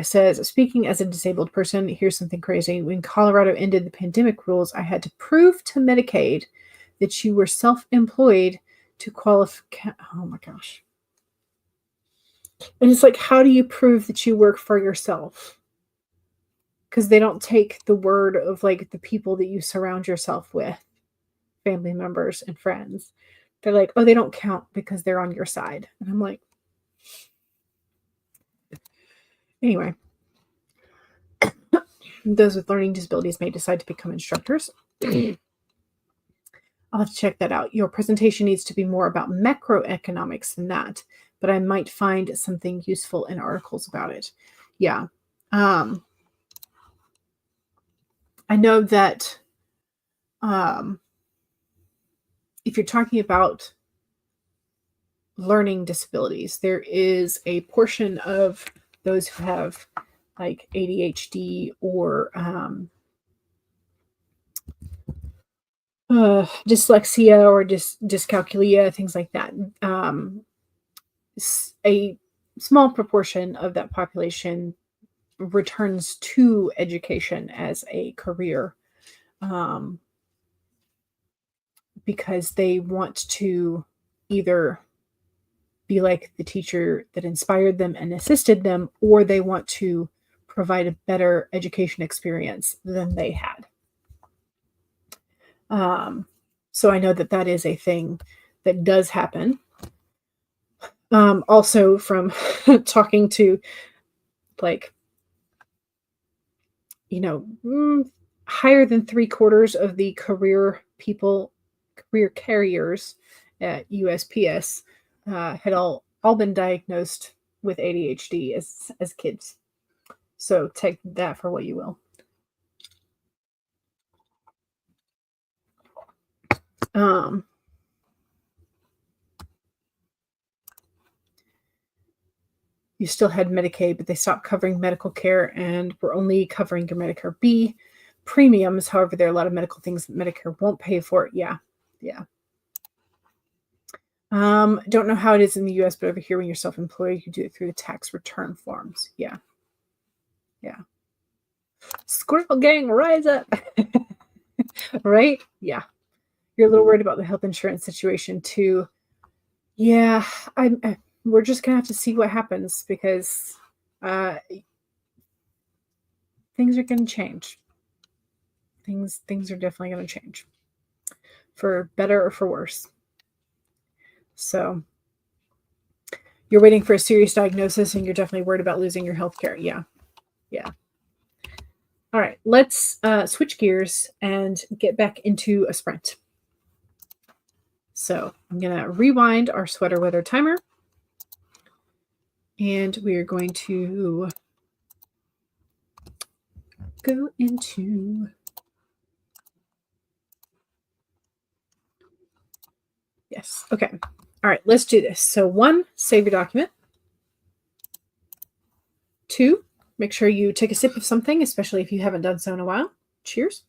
says, speaking as a disabled person, here's something crazy. When Colorado ended the pandemic rules, I had to prove to Medicaid that you were self-employed to qualify. Oh my gosh. And it's like, how do you prove that you work for yourself? Because they don't take the word of like the people that you surround yourself with, family members and friends. They're like, oh, they don't count because they're on your side. And I'm like, anyway. Those with learning disabilities may decide to become instructors. I'll have to check that out. Your presentation needs to be more about macroeconomics than that, but I might find something useful in articles about it. Yeah. I know that if you're talking about learning disabilities, there is a portion of those who have like ADHD or dyslexia or dyscalculia, things like that. A small proportion of that population returns to education as a career because they want to either be like the teacher that inspired them and assisted them, or they want to provide a better education experience than they had. So I know that is a thing that does happen. Also from talking to like, higher than 3/4 of the career carriers at USPS had all been diagnosed with ADHD as kids. So take that for what you will. You still had Medicaid, but they stopped covering medical care and were only covering your Medicare B premiums. However, there are a lot of medical things that Medicare won't pay for. Yeah. Don't know how it is in the US, but over here when you're self-employed, you do it through the tax return forms. Yeah. Yeah. Squirrel gang, rise up. Right? Yeah. You're a little worried about the health insurance situation too. Yeah, we're just gonna have to see what happens because uh, things are gonna change. Things are definitely gonna change for better or for worse. So you're waiting for a serious diagnosis, and you're definitely worried about losing your health care. Yeah, yeah. All right, let's switch gears and get back into a sprint. So I'm gonna rewind our sweater weather timer, and we are going to go into. Yes. Okay. All right, let's do this. So 1, save your document. 2, make sure you take a sip of something, especially if you haven't done so in a while. Cheers.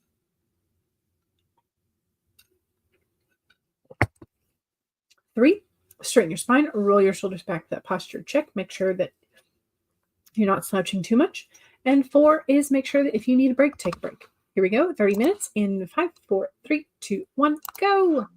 3, straighten your spine, roll your shoulders back, that posture check. Make sure that you're not slouching too much. And 4 is make sure that if you need a break, take a break. Here we go. 30 minutes in 5, 4, 3, 2, 1, go.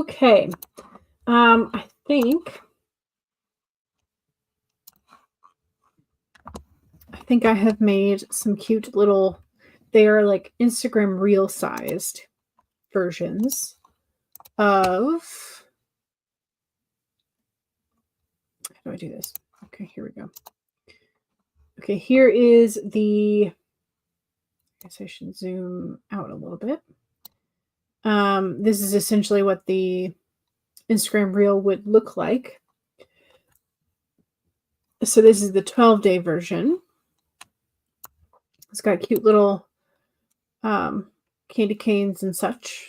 Okay. I think I have made some cute little, they are like Instagram reel sized versions of, how do I do this? Okay, here we go. Okay, here is the, I guess I should zoom out a little bit. This is essentially what the Instagram reel would look like. So this is the 12-day version. It's got cute little candy canes and such,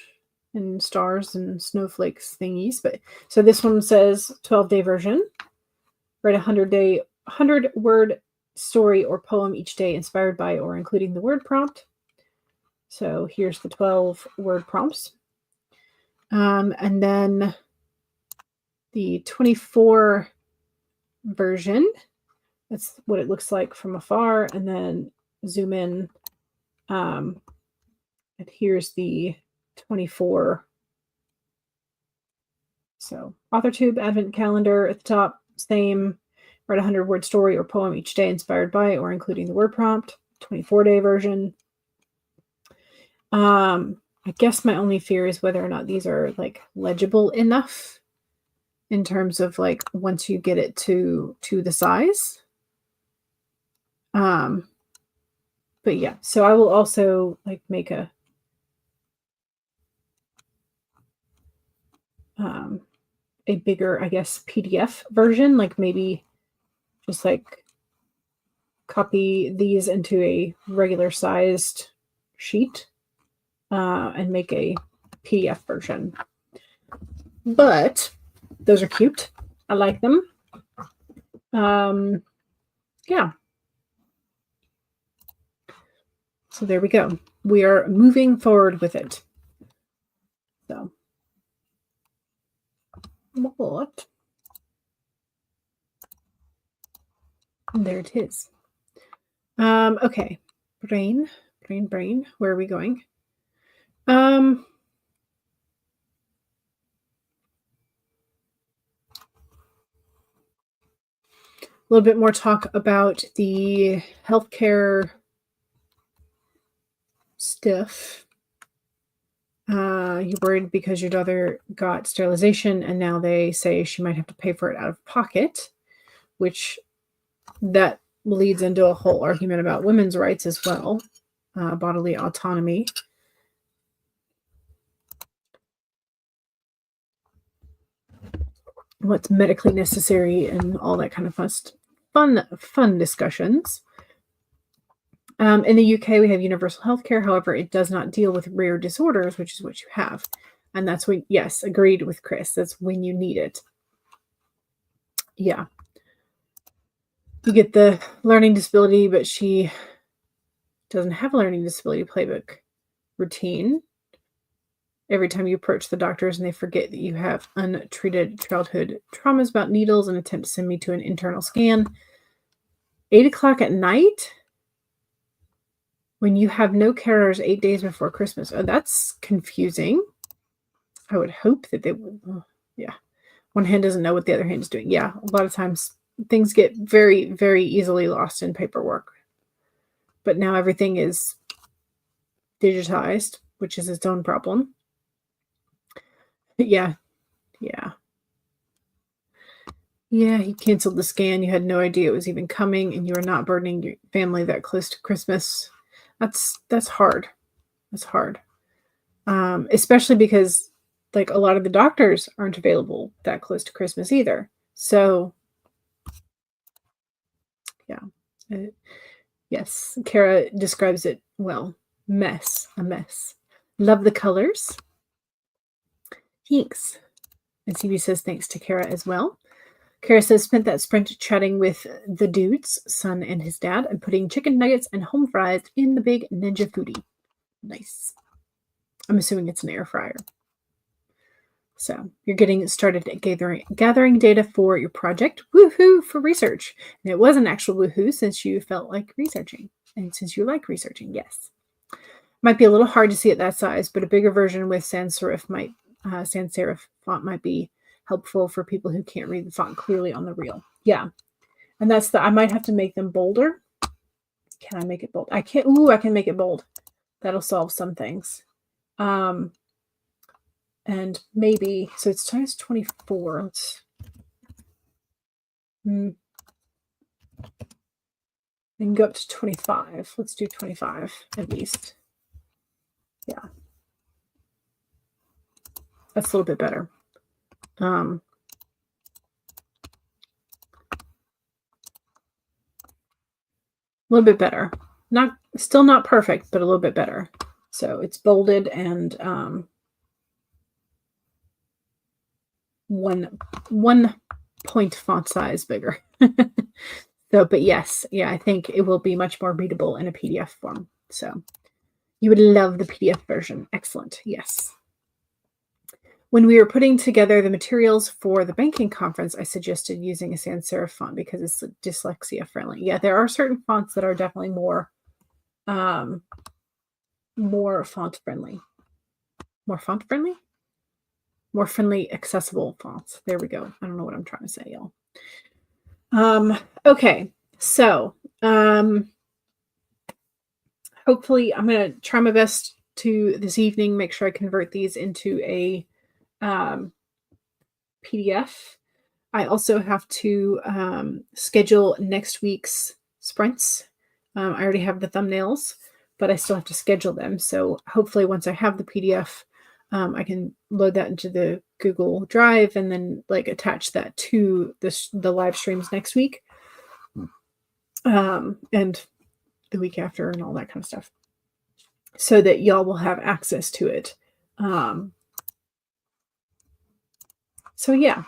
and stars and snowflakes thingies. But so this one says 12-day version. Write a 100-word story or poem each day inspired by or including the word prompt. So here's the 12-word prompts. And then the 24 version, that's what it looks like from afar, and then zoom in. And here's the 24. So authortube advent calendar at the top, same. Write a 100-word story or poem each day inspired by or including the word prompt. 24-day version. I guess my only fear is whether or not these are like legible enough in terms of like once you get it to the size. But yeah, so I will also like make a bigger, I guess, PDF version, like maybe just like copy these into a regular sized sheet and make a PDF version. But those are cute. I like them. Yeah. So there we go. We are moving forward with it. So what? And there it is. Okay. Brain. Where are we going? A little bit more talk about the healthcare stuff. You're worried because your daughter got sterilization and now they say she might have to pay for it out of pocket, which that leads into a whole argument about women's rights as well, bodily autonomy. What's medically necessary and all that kind of fun discussions. In the UK, we have universal healthcare. However, it does not deal with rare disorders, which is what you have. And that's when, yes, agreed with Chris. That's when you need it. Yeah. You get the learning disability, but she doesn't have a learning disability playbook routine. Every time you approach the doctors and they forget that you have untreated childhood traumas about needles and attempt to send me to an internal scan. 8 o'clock at night when you have no carers 8 days before Christmas. Oh, that's confusing. I would hope that they would. Oh, yeah. One hand doesn't know what the other hand is doing. Yeah. A lot of times things get very, very easily lost in paperwork. But now everything is digitized, which is its own problem. Yeah. Yeah, he canceled the scan. You had no idea it was even coming, and you are not burdening your family that close to Christmas. That's hard. That's hard. Especially because like a lot of the doctors aren't available that close to Christmas either. So yeah. Yes, Kara describes it well. A mess. Love the colors. Thanks. And CB says thanks to Kara as well. Kara says, spent that sprint chatting with the dudes, son and his dad, and putting chicken nuggets and home fries in the big Ninja Foodie. Nice. I'm assuming it's an air fryer. So you're getting started at gathering data for your project. Woohoo for research. And it was an actual woohoo since you felt like researching. And since you like researching, yes. Might be a little hard to see at that size, but a bigger version with sans serif might sans serif font might be helpful for people who can't read the font clearly on the reel. Yeah. And I might have to make them bolder. Can I make it bold? I can't. Ooh, I can make it bold. That'll solve some things. And maybe, so it's times 24. Let's, we can go up to 25. Let's do 25 at least. Yeah. That's a little bit better. A little bit better. Still not perfect, but a little bit better. So it's bolded and one point font size bigger. So, but yes, yeah, I think it will be much more readable in a PDF form. So you would love the PDF version. Excellent. Yes. When we were putting together the materials for the banking conference, I suggested using a sans serif font because it's dyslexia friendly. Yeah, there are certain fonts that are definitely more font friendly. More friendly, accessible fonts. There we go. I don't know what I'm trying to say, y'all. Okay, so hopefully I'm going to try my best to this evening make sure I convert these into a PDF. I also have to schedule next week's sprints. I already have the thumbnails, but I still have to schedule them. So hopefully once I have the PDF, I can load that into the Google Drive and then like attach that to the live streams next week and the week after and all that kind of stuff so that y'all will have access to it. So yeah.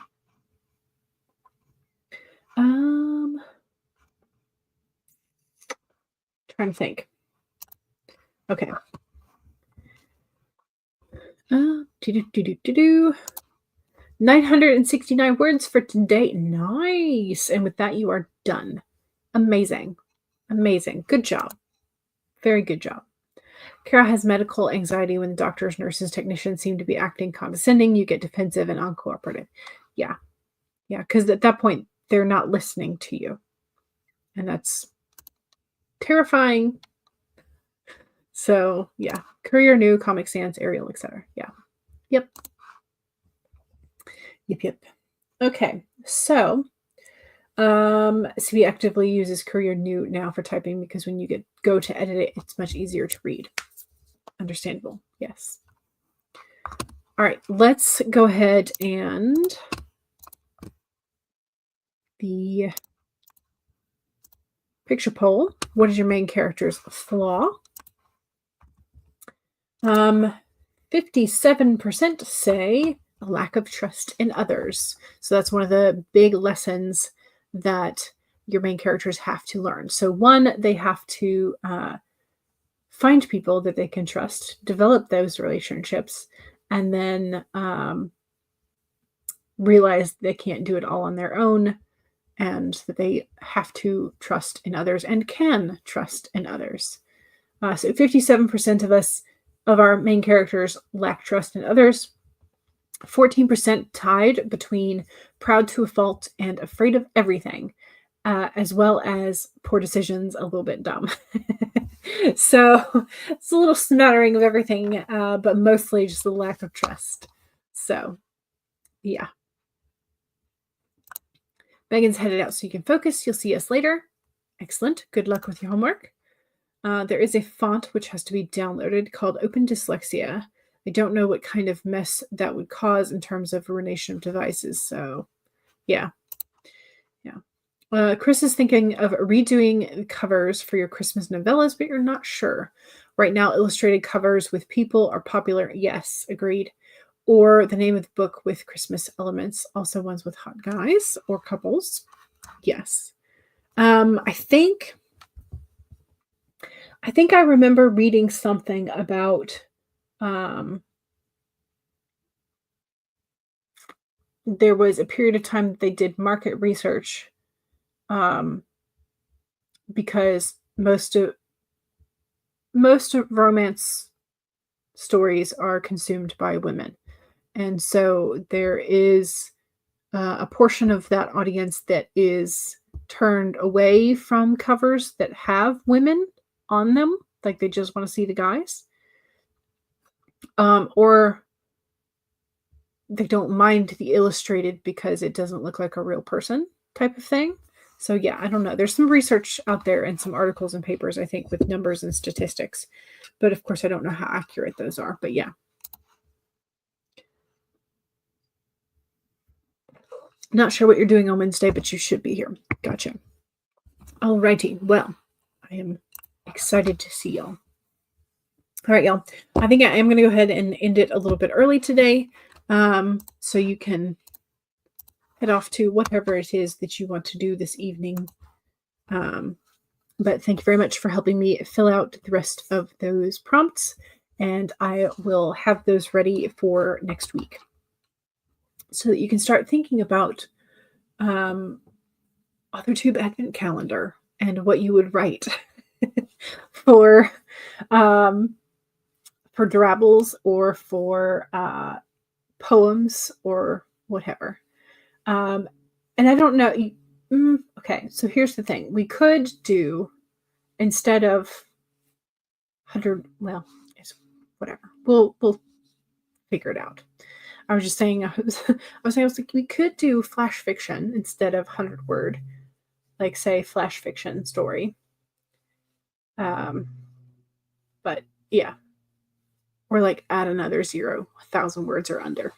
Trying to think. Okay. 969 words for today. Nice. And with that, you are done. Amazing. Amazing. Good job. Very good job. Kara has medical anxiety when doctors, nurses, technicians seem to be acting condescending. You get defensive and uncooperative. Yeah. Yeah. Because at that point, they're not listening to you. And that's terrifying. So, yeah. Courier, New, Comic Sans, Arial, etc. Yeah. Yep. Yep. Okay. So, CV actively uses Courier New now for typing because when you go to edit it, it's much easier to read. Understandable. Yes. All right. Let's go ahead and the picture poll. What is your main character's flaw? 57% say a lack of trust in others. So that's one of the big lessons that your main characters have to learn. So one, they have to find people that they can trust, develop those relationships, and then realize they can't do it all on their own and that they have to trust in others and can trust in others. So 57% of our main characters lack trust in others. 14% tied between proud to a fault and afraid of everything, as well as poor decisions, a little bit dumb. So it's a little smattering of everything, but mostly just a lack of trust. So, yeah. Megan's headed out so you can focus. You'll see us later. Excellent. Good luck with your homework. There is a font which has to be downloaded called Open Dyslexia. I don't know what kind of mess that would cause in terms of ruination of devices. So, yeah. Chris is thinking of redoing covers for your Christmas novellas, but you're not sure. Right now, illustrated covers with people are popular. Yes, agreed. Or the name of the book with Christmas elements. Also ones with hot guys or couples. Yes. I think I remember reading something about there was a period of time that they did market research because most of romance stories are consumed by women. And so there is a portion of that audience that is turned away from covers that have women on them, like they just want to see the guys, or they don't mind the illustrated because it doesn't look like a real person type of thing. So yeah, I don't know. There's some research out there and some articles and papers, I think, with numbers and statistics. But of course, I don't know how accurate those are. But yeah. Not sure what you're doing on Wednesday, but you should be here. Gotcha. Alrighty. Well, I am excited to see y'all. All right, y'all. I think I am going to go ahead and end it a little bit early today, so you can head off to whatever it is that you want to do this evening. But thank you very much for helping me fill out the rest of those prompts, and I will have those ready for next week so that you can start thinking about authortube advent calendar and what you would write for drabbles or for poems or whatever. And I don't know. Okay, so here's the thing. We could do, instead of 100, well, it's whatever. We'll figure it out. I was just saying, I was like, we could do flash fiction instead of 100 word, like say flash fiction story. But yeah, or like add another 0, 1,000 words or under.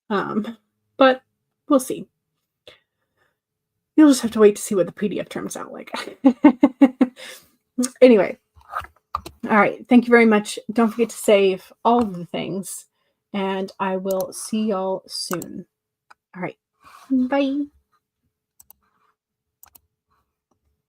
But we'll see. You'll just have to wait to see what the PDF turns out like. Anyway, all right. Thank you very much. Don't forget to save all of the things, and I will see y'all soon. All right. Bye.